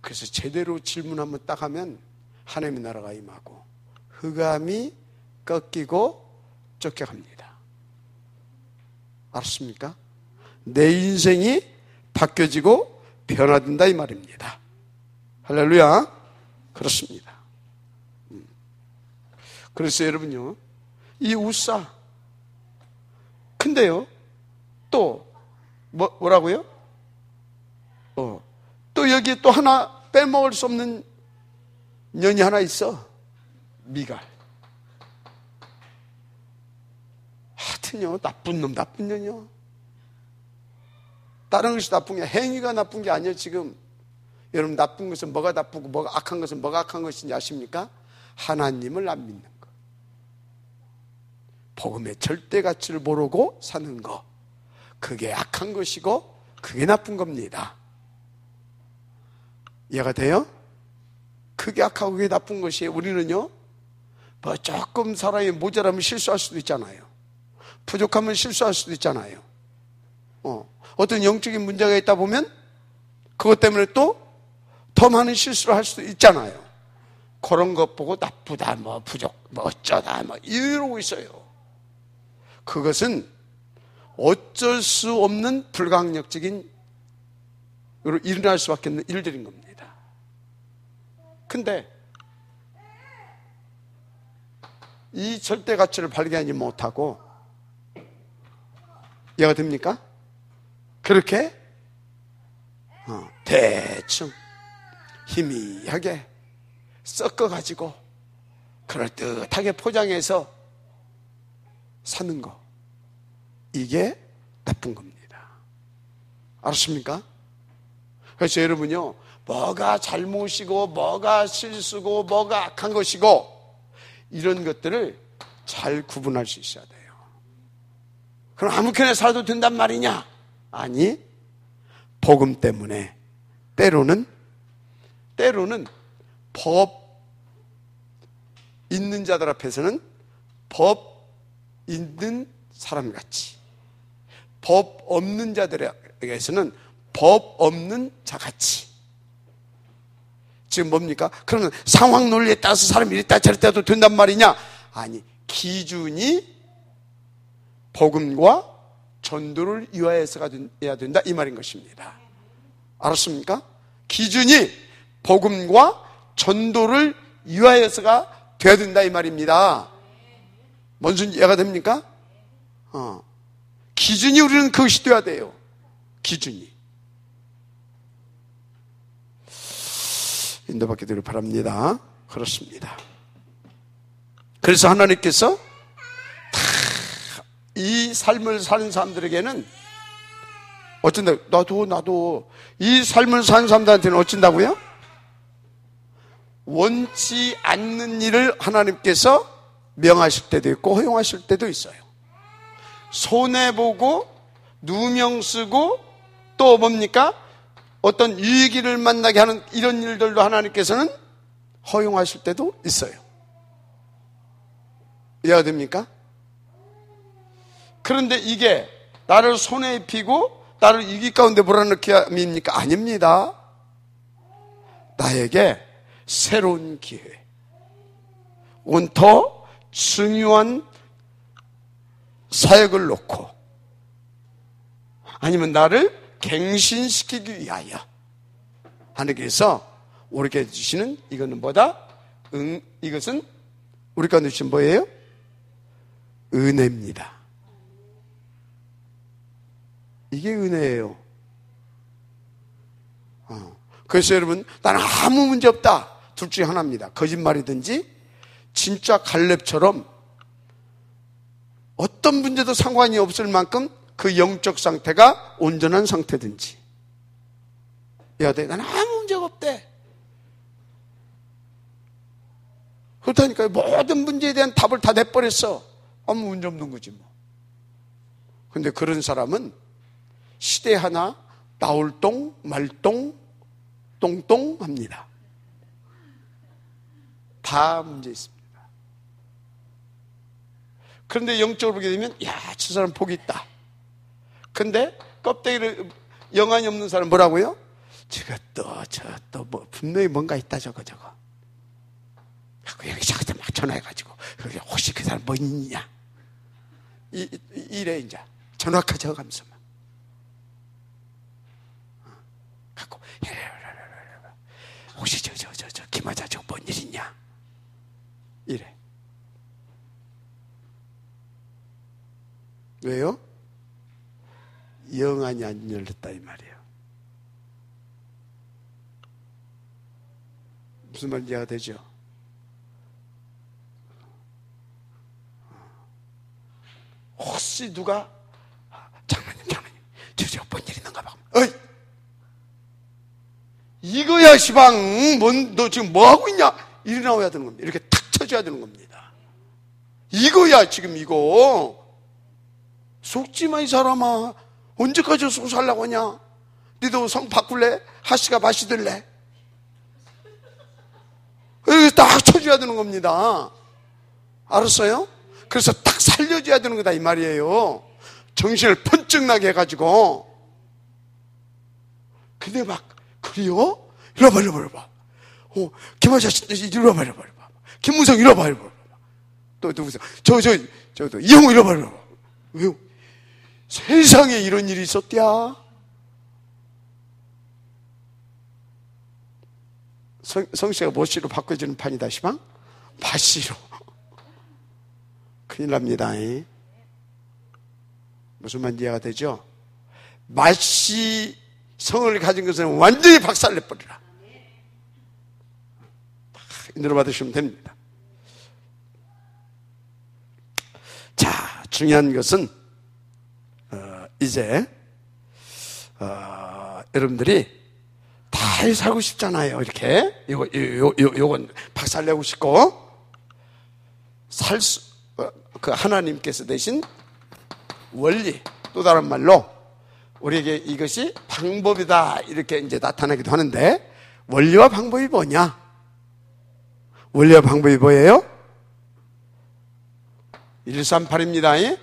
그래서 제대로 질문하면 딱 하면 하나님의 나라가 임하고 흑암이 꺾이고 쫓겨갑니다. 알았습니까? 내 인생이 바뀌어지고 변화된다 이 말입니다. 할렐루야. 그렇습니다. 그래서 여러분요, 이 우사, 근데요 또 뭐라고요? 또 여기에 또 하나 빼먹을 수 없는 년이 하나 있어. 미갈. 하여튼요, 나쁜 놈, 나쁜 년이요. 다른 것이 나쁜 게, 행위가 나쁜 게 아니에요. 지금 여러분, 나쁜 것은 뭐가 나쁘고 뭐가 악한 것은 뭐가 악한 것인지 아십니까? 하나님을 안 믿는 것, 복음의 절대 가치를 모르고 사는 것, 그게 악한 것이고 그게 나쁜 겁니다. 이해가 돼요? 그게 악하고 그게 나쁜 것이에요. 우리는요, 뭐 조금 사람이 모자라면 실수할 수도 있잖아요. 부족하면 실수할 수도 있잖아요. 어떤 영적인 문제가 있다 보면 그것 때문에 또 더 많은 실수를 할 수도 있잖아요. 그런 것 보고 나쁘다, 뭐 부족, 뭐 어쩌다, 뭐 이러고 있어요. 그것은 어쩔 수 없는 불가항력적인 일어날 수밖에 없는 일들인 겁니다. 근데 이 절대 가치를 발견하지 못하고, 이해가 됩니까? 그렇게 대충 희미하게 섞어가지고 그럴듯하게 포장해서 사는 거, 이게 나쁜 겁니다. 알았습니까? 그래서 여러분요, 뭐가 잘못이고 뭐가 실수고 뭐가 악한 것이고 이런 것들을 잘 구분할 수 있어야 돼요. 그럼 아무렇게나 살아도 된단 말이냐? 아니, 복음 때문에 때로는 법 있는 자들 앞에서는 법 있는 사람같이, 법 없는 자들에게서는 법 없는 자같이. 지금 뭡니까? 그러면 상황 논리에 따라서 사람이 이랬다 저랬다 해도 된단 말이냐? 아니, 기준이 복음과 전도를 위하여서가 돼야 된다, 이 말인 것입니다. 알았습니까? 기준이 복음과 전도를 위하여서가 돼야 된다, 이 말입니다. 뭔 소리인지 이해가 됩니까? 기준이 우리는 그것이 돼야 돼요. 기준이. 인도받게 되기를 바랍니다. 그렇습니다. 그래서 하나님께서 이 삶을 사는 사람들에게는 어쩐다, 나도 이 삶을 사는 사람들한테는 어쩐다고요? 원치 않는 일을 하나님께서 명하실 때도 있고 허용하실 때도 있어요. 손해보고 누명 쓰고 또 뭡니까? 어떤 유익을 만나게 하는 이런 일들도 하나님께서는 허용하실 때도 있어요. 이해가 됩니까? 그런데 이게 나를 손해 입히고 나를 위기 가운데 몰아넣기 함입니까? 아닙니다. 나에게 새로운 기회, 더 중요한 사역을 놓고 아니면 나를 갱신시키기 위하여 하나님께서 우리에게 해주시는 이거는 뭐다? 이것은 우리 가운데 주신 뭐예요? 은혜입니다. 이게 은혜예요. 그래서 여러분, 나는 아무 문제 없다. 둘 중에 하나입니다. 거짓말이든지 진짜 갈렙처럼 어떤 문제도 상관이 없을 만큼 그 영적 상태가 온전한 상태든지 해야 돼. 나는 아무 문제가 없대. 그렇다니까요. 모든 문제에 대한 답을 다 내버렸어. 아무 문제 없는 거지 뭐. 근데 그런 사람은 시대 하나 나올똥 말똥 똥똥 합니다. 다 문제 있습니다. 그런데 영적으로 보게 되면 저 사람 복이 있다. 근데 껍데기를 영안이 없는 사람 뭐라고요? 저것도 뭐 분명히 뭔가 있다 저거. 여기 막 전화해가지고 혹시 그 사람 뭐 있냐? 이래 이제 전화까 저거 가면서 갖고 혹시 저 김하자 저거 뭔 일 있냐? 이래. 왜요? 영안이 안 열렸다 이 말이에요. 무슨 말인지 이해가 되죠? 혹시 누가 장로님 저 뭔 일 있는가 봐. 어이 이거야 시방 너 지금 뭐 하고 있냐? 이리 나와야 되는 겁니다. 이렇게 탁 쳐줘야 되는 겁니다. 이거야 지금 이거. 속지 마 이 사람아. 언제까지 속고 살라고 하냐? 너도 성 바꿀래? 하씨가 마시들래? 그래서 딱 쳐줘야 되는 겁니다. 알았어요? 그래서 딱 살려줘야 되는 거다 이 말이에요. 정신을 번쩍 나게 해가지고. 근데 막 그래요? 이리 와봐, 이리 와봐, 이리 와봐. 김아저씨 이리 와봐, 이리 와봐. 김무성 이리 와봐, 이리 와봐. 또 누구세요? 저 이형우 이리 와봐, 이리 와봐. 왜요? 세상에 이런 일이 있었대야. 성씨가 뭐씨로 바꿔주는 판이다 시방? 마씨로. 큰일 납니다. 무슨 말인지 이해가 되죠? 마씨 성을 가진 것은 완전히 박살내버리라. 인도를 받으시면 됩니다. 자, 중요한 것은 이제 여러분들이 잘 살고 싶잖아요. 이렇게 요건 박살내고 싶고 그 하나님께서 대신 원리, 또 다른 말로 우리에게 이것이 방법이다 이렇게 이제 나타나기도 하는데, 원리와 방법이 뭐냐? 원리와 방법이 뭐예요? 138입니다.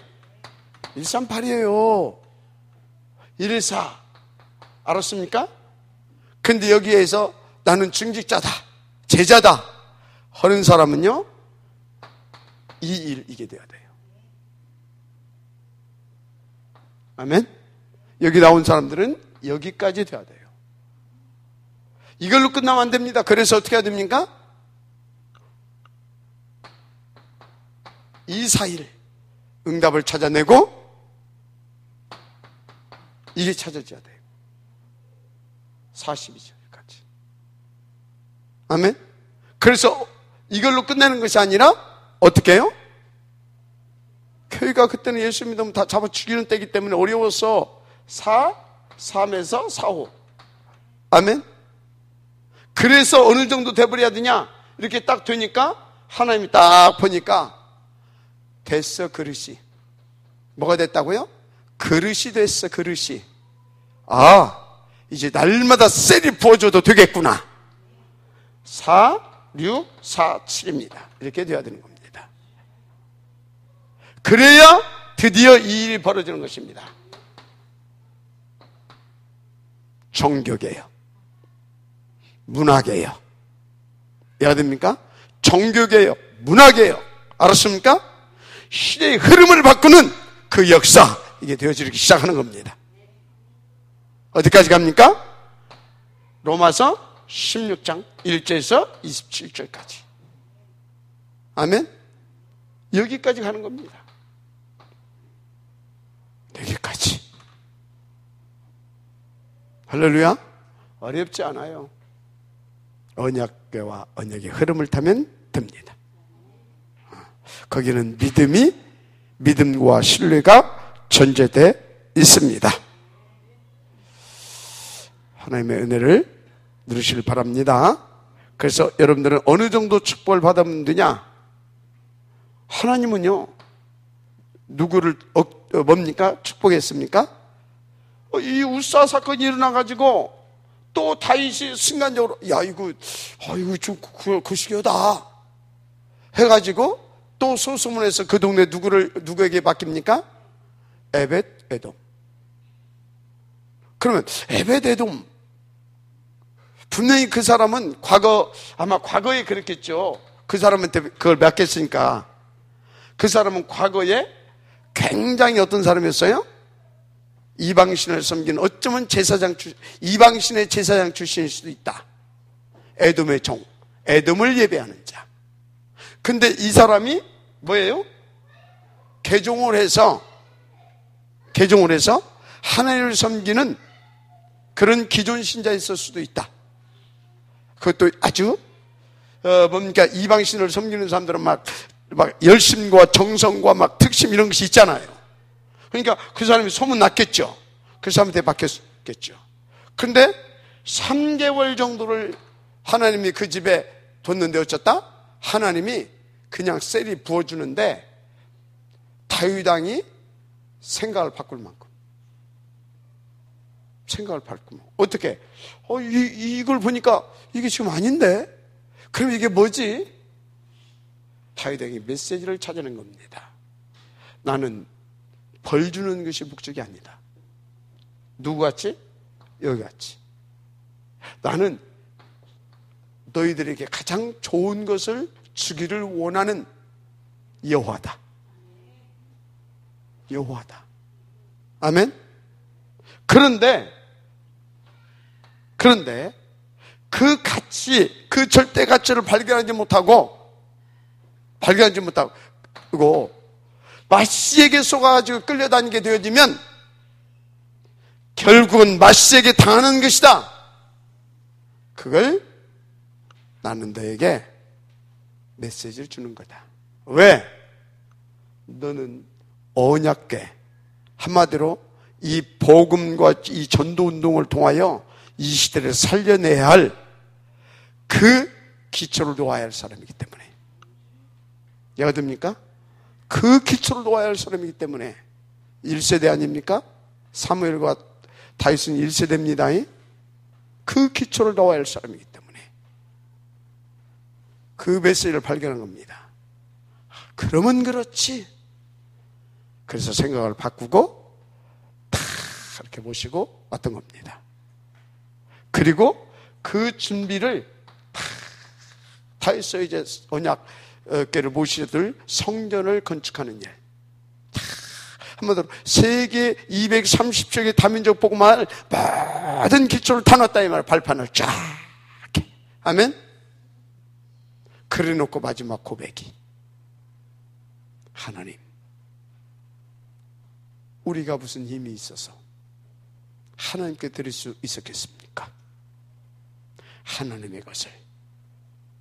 138이에요. 114 알았습니까? 근데 여기에서 나는 중직자다, 제자다 하는 사람은요 2일 이게 돼야 돼요. 아멘? 여기 나온 사람들은 여기까지 돼야 돼요. 이걸로 끝나면 안 됩니다. 그래서 어떻게 해야 됩니까? 2, 4일 응답을 찾아내고 이게 찾아져야 돼요. 42절까지. 아멘? 그래서 이걸로 끝내는 것이 아니라 어떻게 해요? 교회가 그때는 예수 믿으면 다 잡아 죽이는 때이기 때문에 어려워서 3에서 4호. 아멘? 그래서 어느 정도 돼버려야 되냐? 이렇게 딱 되니까 하나님이 딱 보니까 됐어, 그릇이. 뭐가 됐다고요? 그릇이 됐어, 그릇이. 아, 이제 날마다 셀이 부어줘도 되겠구나. 4, 6, 4, 7입니다. 이렇게 돼야 되는 겁니다. 그래야 드디어 이 일이 벌어지는 것입니다. 종교개혁, 문화개혁. 해야 됩니까? 종교개혁, 문화개혁. 알았습니까? 시대의 흐름을 바꾸는 그 역사, 이게 되어지기 시작하는 겁니다. 어디까지 갑니까? 로마서 16장 1절에서 27절까지. 아멘? 여기까지 가는 겁니다. 여기까지. 할렐루야. 어렵지 않아요. 언약궤와 언약의 흐름을 타면 됩니다. 거기는 믿음과 신뢰가 전제되어 있습니다. 하나님의 은혜를 누리시길 바랍니다. 그래서 여러분들은 어느 정도 축복을 받으면 되냐? 하나님은요, 누구를 뭡니까? 축복했습니까? 이 우사 사건이 일어나가지고 또 다윗이 순간적으로 이거 좀 거시기하다 해가지고 또 소수문에서 그 동네 누구에게 맡깁니까? 에벳에돔. 그러면 에벳에돔, 분명히 그 사람은 아마 과거에 그랬겠죠. 그 사람한테 그걸 맡겼으니까. 그 사람은 과거에 굉장히 어떤 사람이었어요? 이방신을 섬기는, 어쩌면 이방신의 제사장 출신일 수도 있다. 에돔의 종, 에돔을 예배하는 자. 근데 이 사람이 뭐예요? 개종을 해서 하나님을 섬기는 그런 기존 신자였을 수도 있다. 그것도 아주 이방신을 섬기는 사람들은 막 열심과 정성과 막 특심 이런 것이 있잖아요. 그러니까 그 사람이 소문났겠죠. 그 사람한테 맡겼겠죠. 그런데 3개월 정도를 하나님이 그 집에 뒀는데 어쩌다? 하나님이 그냥 셀이 부어주는데 다윗 왕이 생각을 바꿀 만큼. 어떻게? 이걸 보니까 이게 지금 아닌데? 그럼 이게 뭐지? 다윗에게 메시지를 찾아낸 겁니다. 나는 벌 주는 것이 목적이 아니다. 누구같이? 여기같이. 나는 너희들에게 가장 좋은 것을 주기를 원하는 여호와다. 여호와다. 아멘? 그런데 그 가치, 그 절대 가치를 발견하지 못하고 그리고 마씨에게 속아가지고 끌려다니게 되어지면 결국은 마씨에게 당하는 것이다. 그걸 나는 너에게 메시지를 주는 거다. 왜? 너는 언약궤, 한마디로 이 복음과 이 전도운동을 통하여 이 시대를 살려내야 할 그 기초를 놓아야 할 사람이기 때문에. 이해가 됩니까? 그 기초를 놓아야 할 사람이기 때문에 1세대 아닙니까? 사무엘과 다윗은 1세대입니다. 그 기초를 놓아야 할 사람이기 때문에 그 메시지를 발견한 겁니다. 그러면 그렇지. 그래서 생각을 바꾸고 다 이렇게 모시고 왔던 겁니다. 그리고 그 준비를 다 했어요. 이제 언약궤를 모시들 성전을 건축하는 일. 한마디로 세계 230조 개 다민족 복음화를 모든 기초를 다 놨다 이 말. 발판을 쫙. 아멘. 그래놓고 마지막 고백이, 하나님, 우리가 무슨 힘이 있어서 하나님께 드릴 수 있었겠습니까? 하나님의 것을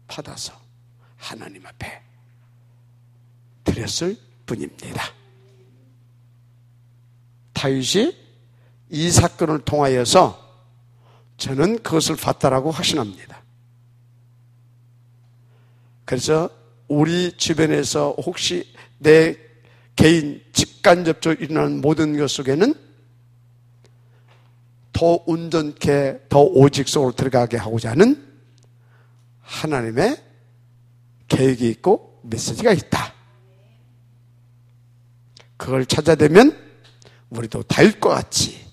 받아서 하나님 앞에 드렸을 뿐입니다. 다윗이 이 사건을 통하여서 저는 그것을 봤다라고 확신합니다. 그래서 우리 주변에서 혹시 내 개인 직간접적으로 일어나는 모든 것 속에는 더 온전케, 더 오직 속으로 들어가게 하고자 하는 하나님의 계획이 있고 메시지가 있다. 그걸 찾아내면 우리도 다윗과 같이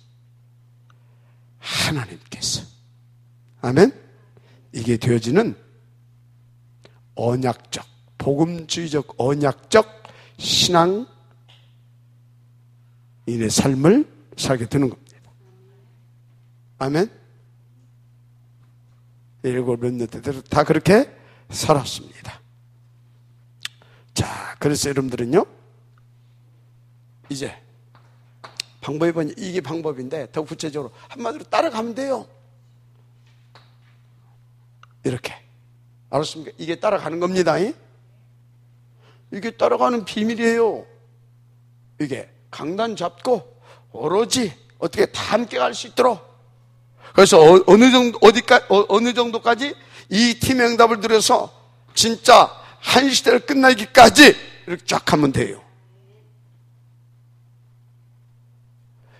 하나님께서, 아멘, 이게 되어지는 언약적, 복음주의적 언약적 신앙인의 삶을 살게 되는 겁니다. 아멘. 일곱 몇 년 때대로 다 그렇게 살았습니다. 자, 그래서 여러분들은요, 이제 방법이 뭐냐, 이게 방법인데 더 구체적으로 한마디로 따라가면 돼요. 이렇게. 알았습니까? 이게 따라가는 겁니다. 이게 따라가는 비밀이에요. 이게 강단 잡고 오로지 어떻게 다 함께 갈 수 있도록. 그래서 어느 정도까지 이 팀의 응답을 들여서 진짜 한 시대를 끝나기까지 이렇게 쫙 하면 돼요.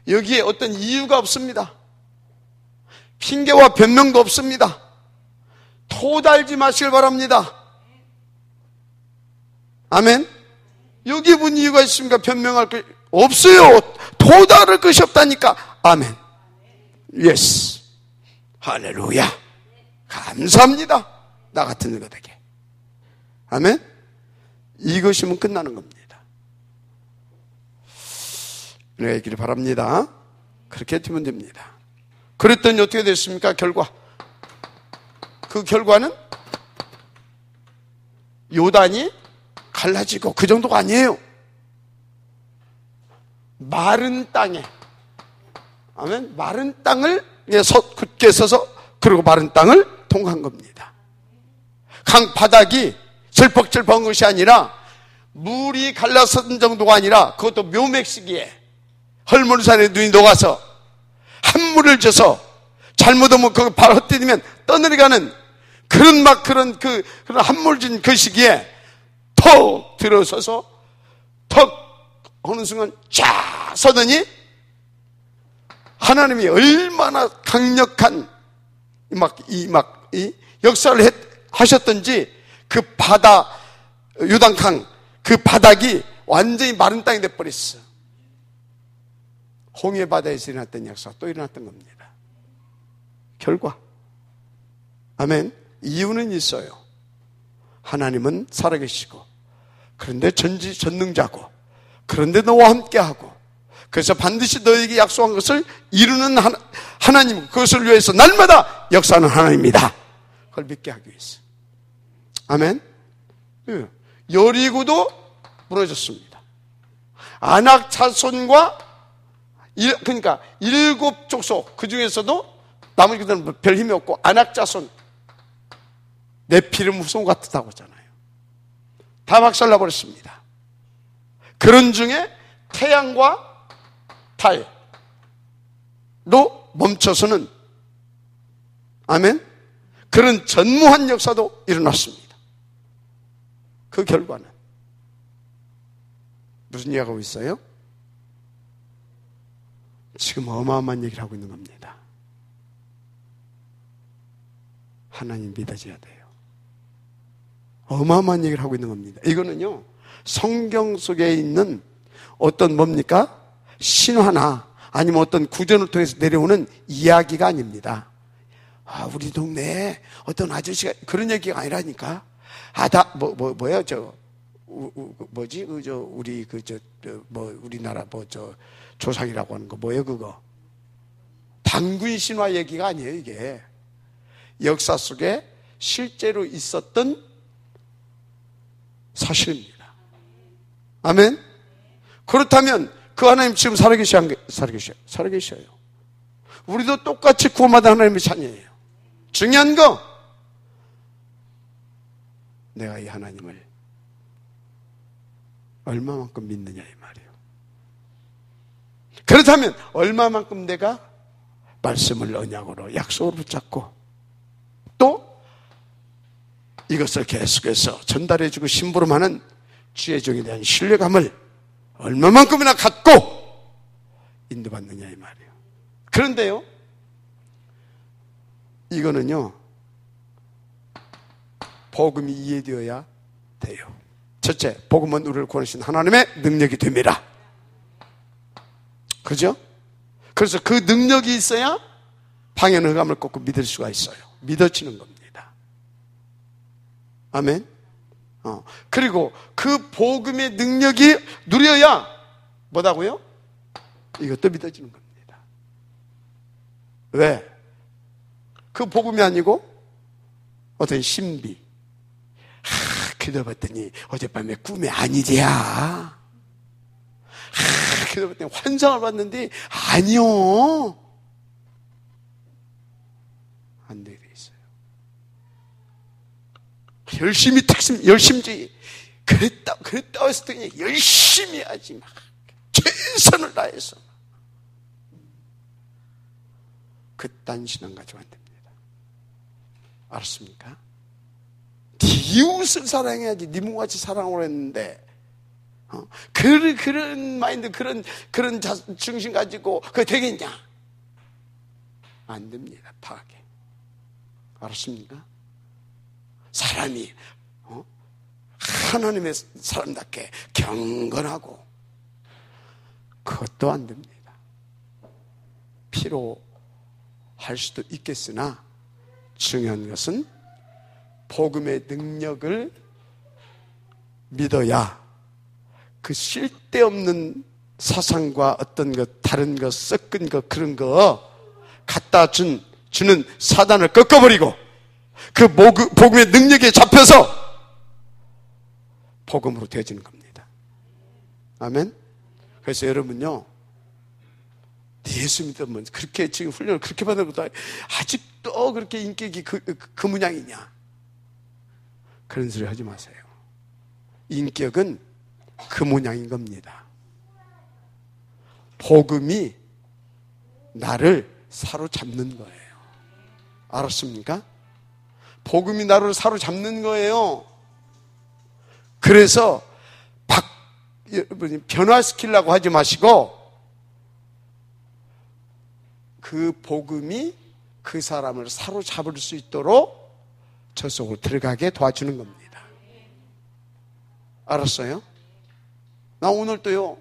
여기에 어떤 이유가 없습니다. 핑계와 변명도 없습니다. 토달지 마시길 바랍니다. 아멘. 여기에 뭔 이유가 있습니까? 변명할 게 없어요. 토달할 것이 없다니까. 아멘. 예스. 할렐루야. 감사합니다. 나 같은 이가 되게. 아멘. 이것이면 끝나는 겁니다. 은혜가 있기를 바랍니다. 그렇게 되면 됩니다. 그랬더니 어떻게 됐습니까? 결과. 그 결과는 요단이 갈라지고 그 정도가 아니에요. 마른 땅에, 아멘, 마른 땅을 굳게 서서 그리고 마른 땅을 통과한 겁니다. 강 바닥이 절퍽절퍽한 것이 아니라 물이 갈라선 정도가 아니라 그것도 묘맥시기에 헐몬산에 눈이 녹아서 한물을 져서 잘못하면 거기 발 헛디디면 떠내려가는 그런 한물진 그 시기에 턱 들어서서 턱 어느 순간 쫙 서더니 하나님이 얼마나 강력한 이 역사를 하셨던지 그 바다, 요단강 그 바닥이 완전히 마른 땅이 돼버렸어. 홍해 바다에서 일어났던 역사가 또 일어났던 겁니다. 결과. 아멘. 이유는 있어요. 하나님은 살아계시고, 그런데 전지전능자고, 그런데 너와 함께하고, 그래서 반드시 너에게 약속한 것을 이루는 하나님, 그것을 위해서 날마다 역사하는 하나님입니다. 그걸 믿게 하기 위해서. 아멘. 여리고도 무너졌습니다. 아낙 자손과 그러니까 7족속, 그 중에서도 나머지들은 별 힘이 없고 아낙 자손, 네피림 후손 같다고 하잖아요. 다 박살나버렸습니다. 그런 중에 태양과 달로 멈춰서는, 아멘, 그런 전무한 역사도 일어났습니다. 그 결과는 무슨 이야기하고 있어요? 지금 어마어마한 얘기를 하고 있는 겁니다. 하나님 믿어져야 돼요. 어마어마한 얘기를 하고 있는 겁니다. 이거는요, 성경 속에 있는 어떤 뭡니까? 신화나 아니면 어떤 구전을 통해서 내려오는 이야기가 아닙니다. 우리 동네에 어떤 아저씨가, 그런 얘기가 아니라니까. 뭐야, 뭐지? 우리나라 조상이라고 하는 거, 뭐예요, 그거? 당군 신화 얘기가 아니에요, 이게. 역사 속에 실제로 있었던 사실입니다. 아멘? 그렇다면 그 하나님 지금 살아계셔요? 우리도 똑같이 구원받은 하나님의 자녀예요. 중요한 거, 내가 이 하나님을 얼마만큼 믿느냐 이 말이에요. 그렇다면 얼마만큼 내가 말씀을 언약으로, 약속으로 붙잡고 또 이것을 계속해서 전달해주고 심부름하는 주의 종에 대한 신뢰감을 얼마만큼이나 갖고 인도받느냐 이 말이에요. 그런데요, 이거는요, 복음이 이해되어야 돼요. 첫째, 복음은 우리를 구원하신 하나님의 능력이 됩니다. 그죠? 그래서 그 능력이 있어야 방해는 흑암을 꺾고 믿을 수가 있어요. 믿어지는 겁니다. 아멘. 그리고 그 복음의 능력이 누려야 뭐다고요? 이것도 믿어지는 겁니다. 왜? 그 복음이 아니고 어떤 신비, 기도해봤더니 어젯밤에 꿈이 아니지야. 기도해봤더니 환상을 봤는데 아니요, 안 되게 돼 있어요. 열심히 그랬다 했을 때 그냥 열심히 하지, 막 최선을 다해서. 그딴 신앙 가지고 안 됩니다. 알았습니까? 네 이웃을 사랑해야지, 네 몸같이 사랑하고 했는데, 그런 마인드, 그런 중심 가지고 그게 되겠냐? 안 됩니다. 파악해. 알았습니까? 사람이 하나님의 사람답게 경건하고, 그것도 안 됩니다. 필요할 수도 있겠으나 중요한 것은 복음의 능력을 믿어야 그 쓸데없는 사상과 어떤 것, 다른 것, 섞은 것, 그런 거 갖다 주는 사단을 꺾어버리고 그 복음의 능력에 잡혀서 복음으로 되어지는 겁니다. 아멘? 그래서 여러분요, 예수 믿으면 그렇게 지금 훈련을 그렇게 받는 것도 아직도 그렇게 인격이 그 문양이냐? 그런 소리 하지 마세요. 인격은 그 모양인 겁니다. 복음이 나를 사로잡는 거예요. 알았습니까? 복음이 나를 사로잡는 거예요. 그래서 여러분이 변화시키려고 하지 마시고, 그 복음이 그 사람을 사로잡을 수 있도록 저 속으로 들어가게 도와주는 겁니다. 알았어요? 나 오늘 또요,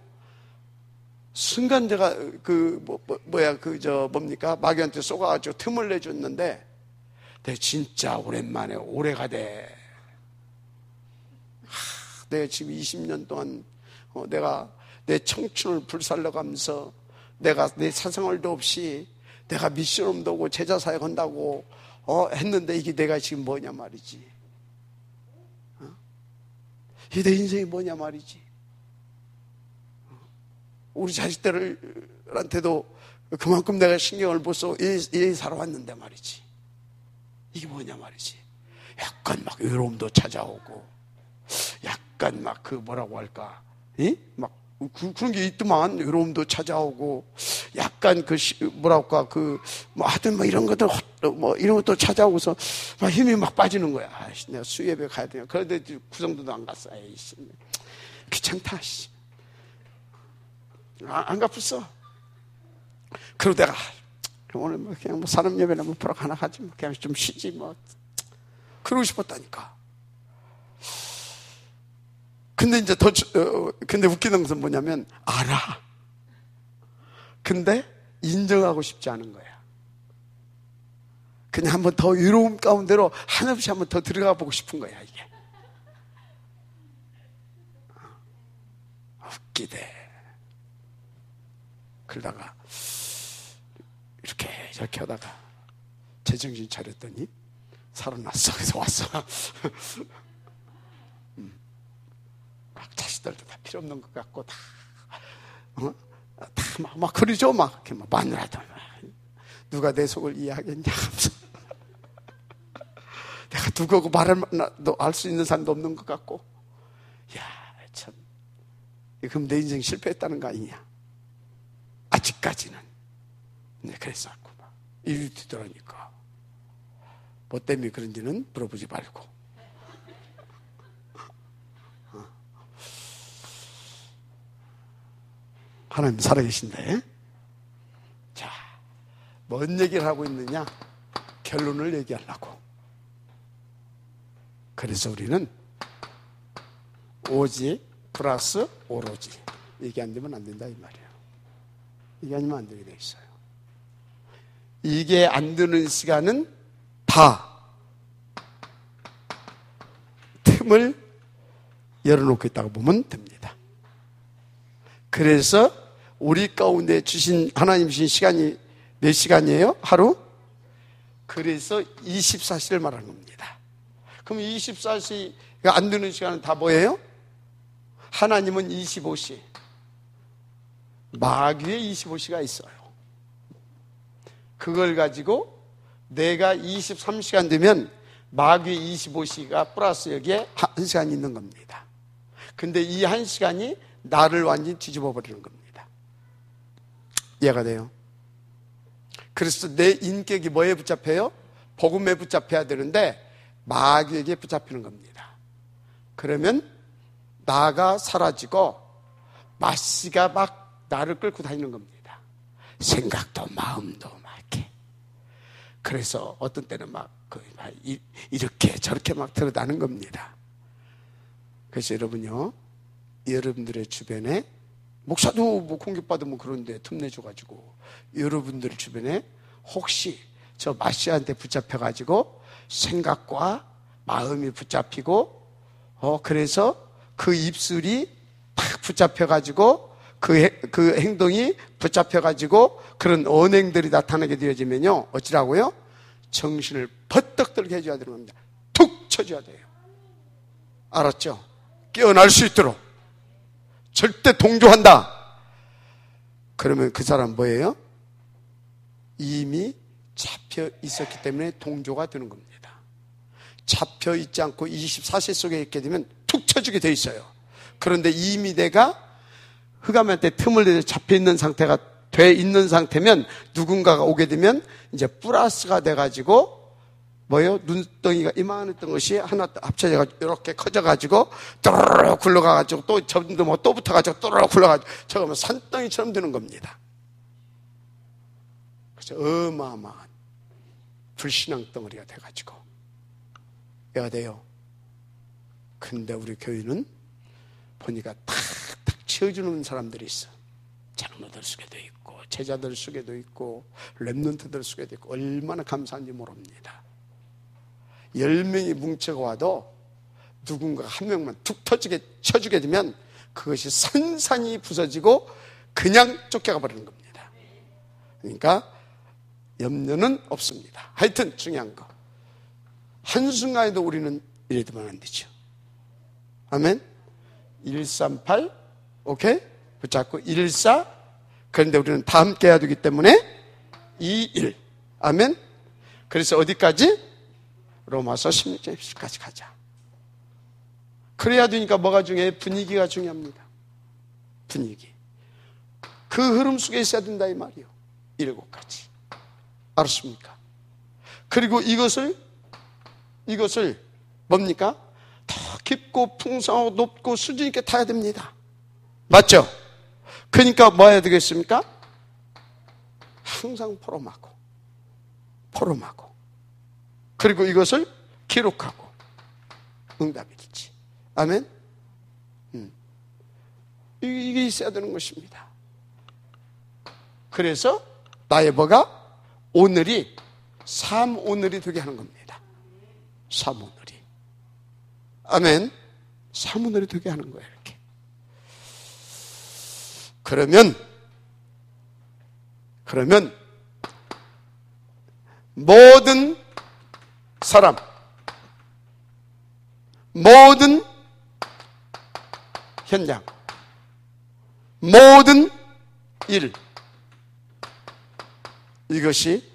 순간 제가 마귀한테 쏘가지고 틈을 내줬는데, 내가 진짜 오랜만에 오래가 돼. 내가 지금 20년 동안 내가 내 청춘을 불살러가면서 내가 내 사생활도 없이 내가 미션홈도 오고 제자사역 한다고 했는데 이게 내가 지금 뭐냐 말이지. 이게 내 인생이 뭐냐 말이지. 우리 자식들한테도 그만큼 내가 신경을 못 써 이 살아왔는데 말이지. 이게 뭐냐 말이지. 약간 막 외로움도 찾아오고, 약간 막 뭐라고 할까, 그런 게 있더만. 외로움도 찾아오고, 약간 뭐랄까, 하여튼 이런 것들, 이런 것도 찾아오고서 막 힘이 막 빠지는 거야. 아이씨, 내가 수협에 가야 되냐. 그런데 구성도도 안 갔어. 아이씨, 귀찮다, 씨. 안 갚았어. 그러고 내가, 오늘 그냥 사람 예배나 보러 가나 하지, 그냥 좀 쉬지, 그러고 싶었다니까. 근데 이제 근데 웃기는 것은 뭐냐면, 알아. 근데 인정하고 싶지 않은 거야. 그냥 한번 더 외로움 가운데로 한없이 한번 더 들어가 보고 싶은 거야, 이게. 웃기대. 그러다가, 이렇게 하다가, 제정신 차렸더니, 살아났어. 그래서 왔어. 막 자식들도 다 필요 없는 것 같고, 막 그러죠. 이렇게 마누라도 누가 내 속을 이해하겠냐 하면서. 내가 누구하고 알 수 있는 사람도 없는 것 같고, 야, 참, 그럼 내 인생 실패했다는 거 아니냐. 아직까지는. 네, 그래서 입이 뒤돌아니까 뭐 때문에 그런지는 물어보지 말고. 하나님 살아계신데. 자, 뭔 얘기를 하고 있느냐? 결론을 얘기하려고. 그래서 우리는 오직 플러스 오로지, 이게 안 되면 안 된다 이 말이에요. 이게 아니면 안 되게 돼 있어요. 이게 안 되는 시간은 다 틈을 열어놓고 있다고 보면 됩니다. 그래서 우리 가운데 하나님 주신 시간이 몇 시간이에요? 하루? 그래서 24시를 말하는 겁니다. 그럼 24시가 안 되는 시간은 다 뭐예요? 하나님은 25시, 마귀의 25시가 있어요. 그걸 가지고 내가 23시간 되면 마귀의 25시가 플러스 여기에 1시간이 있는 겁니다. 근데 이 1시간이 나를 완전히 뒤집어 버리는 겁니다. 이해가 돼요? 그래서 내 인격이 뭐에 붙잡혀요? 복음에 붙잡혀야 되는데 마귀에게 붙잡히는 겁니다. 그러면 나가 사라지고 마씨가 막 나를 끌고 다니는 겁니다. 생각도 마음도 막 이렇게. 그래서 어떤 때는 이렇게 저렇게 막 드러나는 겁니다. 그래서 여러분요, 여러분들의 주변에 목사도 공격받으면 그런데 틈내줘가지고 여러분들 주변에 혹시 저 마씨한테 붙잡혀가지고 생각과 마음이 붙잡히고 그래서 그 입술이 탁 붙잡혀가지고 그 행동이 붙잡혀가지고 그런 언행들이 나타나게 되어지면요, 어찌라고요? 정신을 버떡 들게 해줘야 되는 겁니다. 툭 쳐줘야 돼요. 알았죠? 깨어날 수 있도록 절대 동조한다. 그러면 그 사람 뭐예요? 이미 잡혀 있었기 때문에 동조가 되는 겁니다. 잡혀 있지 않고 24시 속에 있게 되면 툭 쳐주게 돼 있어요. 그런데 이미 내가 흑암한테 틈을 내서 잡혀 있는 상태가 돼 있는 상태면 누군가가 오게 되면 이제 플러스가 돼가지고 뭐예요? 눈덩이가 이만했던 것이 하나 합쳐져가지고 이렇게 커져가지고 또르르 굴러가가지고 또 저분도 또 붙어가지고 또르르 굴러가지고 저거 산덩이처럼 되는 겁니다. 그래서 어마어마한 불신앙 덩어리가 돼가지고 해야 돼요. 근데 우리 교회는 보니까 탁탁 채워주는 사람들이 있어. 장로들 속에도 있고 제자들 속에도 있고 렘넌트들 속에도 있고 얼마나 감사한지 모릅니다. 10명이 뭉쳐가 와도 누군가 한 명만 툭 터지게 쳐주게 되면 그것이 산산이 부서지고 그냥 쫓겨가 버리는 겁니다. 그러니까 염려는 없습니다. 하여튼 중요한 거, 한순간에도 우리는 이래도만 안 되죠. 아멘. 138 오케이? 붙잡고 114. 그런데 우리는 다 함께 해야 되기 때문에 21. 아멘. 그래서 어디까지? 로마서 16장 10까지 가자. 그래야 되니까 뭐가 중요해? 분위기가 중요합니다. 분위기. 그 흐름 속에 있어야 된다 이 말이요. 7가지. 알았습니까? 그리고 이것을 뭡니까? 더 깊고 풍성하고 높고 수준 있게 타야 됩니다. 맞죠? 그러니까 뭐 해야 되겠습니까? 항상 포럼하고 그리고 이것을 기록하고 응답일지. 아멘. 이게 있어야 되는 것입니다. 그래서 나의 뭐가? 오늘이 삶오늘이 되게 하는 겁니다. 삶오늘이. 아멘. 삶오늘이 되게 하는 거예요. 이렇게. 그러면 모든 사람, 모든 현장, 모든 일, 이것이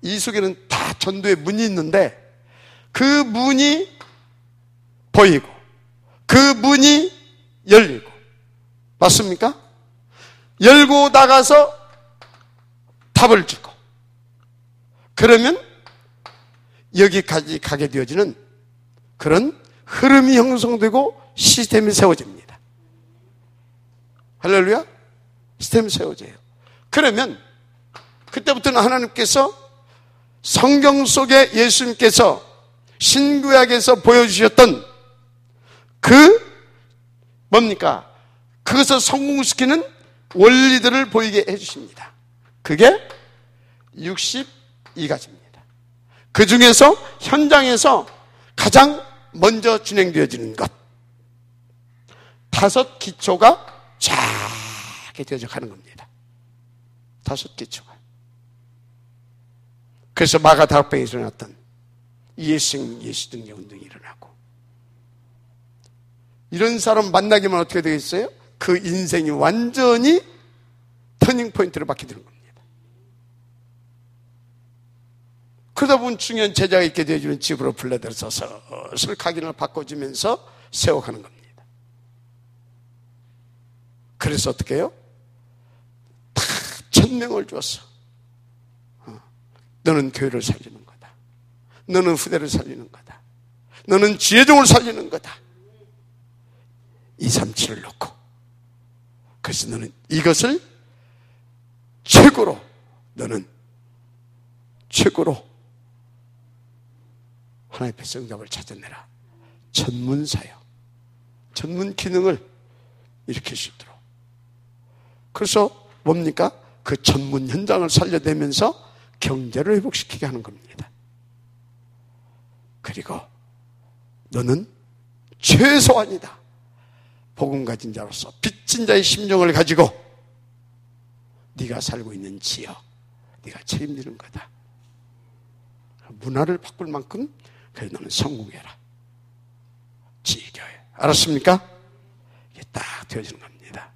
이 속에는 다 전도의 문이 있는데 그 문이 보이고 그 문이 열리고, 맞습니까? 열고 나가서 답을 주고, 그러면 여기까지 가게 되어지는 그런 흐름이 형성되고 시스템이 세워집니다. 할렐루야. 시스템이 세워져요. 그러면 그때부터는 하나님께서 성경 속에 예수님께서 신구약에서 보여주셨던 뭡니까? 그것을 성공시키는 원리들을 보이게 해주십니다. 그게 62가지입니다. 그 중에서 현장에서 가장 먼저 진행되어지는 것, 5 기초가 쫙 되어져 가는 겁니다. 5 기초가. 그래서 마가다락방에 일어났던 예수등의 운동이 일어나고, 이런 사람 만나기만 어떻게 되겠어요? 그 인생이 완전히 터닝포인트로 바뀌게 되는 겁니다. 그러다 보면 중요한 제자가 있게 되어지면 집으로 불러들여서 슬슬 각인을 바꿔주면서 세워가는 겁니다. 그래서 어떻게 해요? 다 1000명을 주었어. 너는 교회를 살리는 거다. 너는 후대를 살리는 거다. 너는 지혜종을 살리는 거다. 237을 놓고, 그래서 너는 이것을 최고로, 너는 최고로 하나님의 백성답을 찾아내라. 전문사요. 전문 기능을 일으킬 수 있도록. 그래서 뭡니까? 그 전문 현장을 살려내면서 경제를 회복시키게 하는 겁니다. 그리고 너는 최소한이다. 복음 가진 자로서 빚진 자의 심정을 가지고 네가 살고 있는 지역, 네가 책임지는 거다. 문화를 바꿀 만큼 그래 너는 성공해라. 지교회. 알았습니까? 이게 딱 되어지는 겁니다.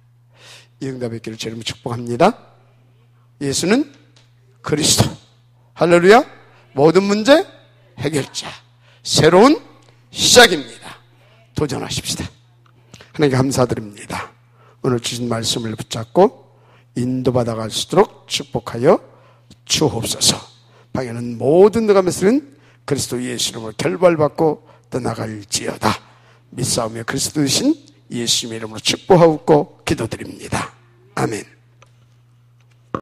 이 응답의 길을 주님을 축복합니다. 예수는 그리스도. 할렐루야. 모든 문제 해결자. 새로운 시작입니다. 도전하십시다. 하나님께 감사드립니다. 오늘 주신 말씀을 붙잡고 인도받아갈 수 있도록 축복하여 주옵소서. 방에는 모든 들어가면서는 그리스도 예수 이름으로 결발받고 떠나갈지어다. 믿사오며 그리스도 되신 예수님의 이름으로 축복하고 기도드립니다. 아멘.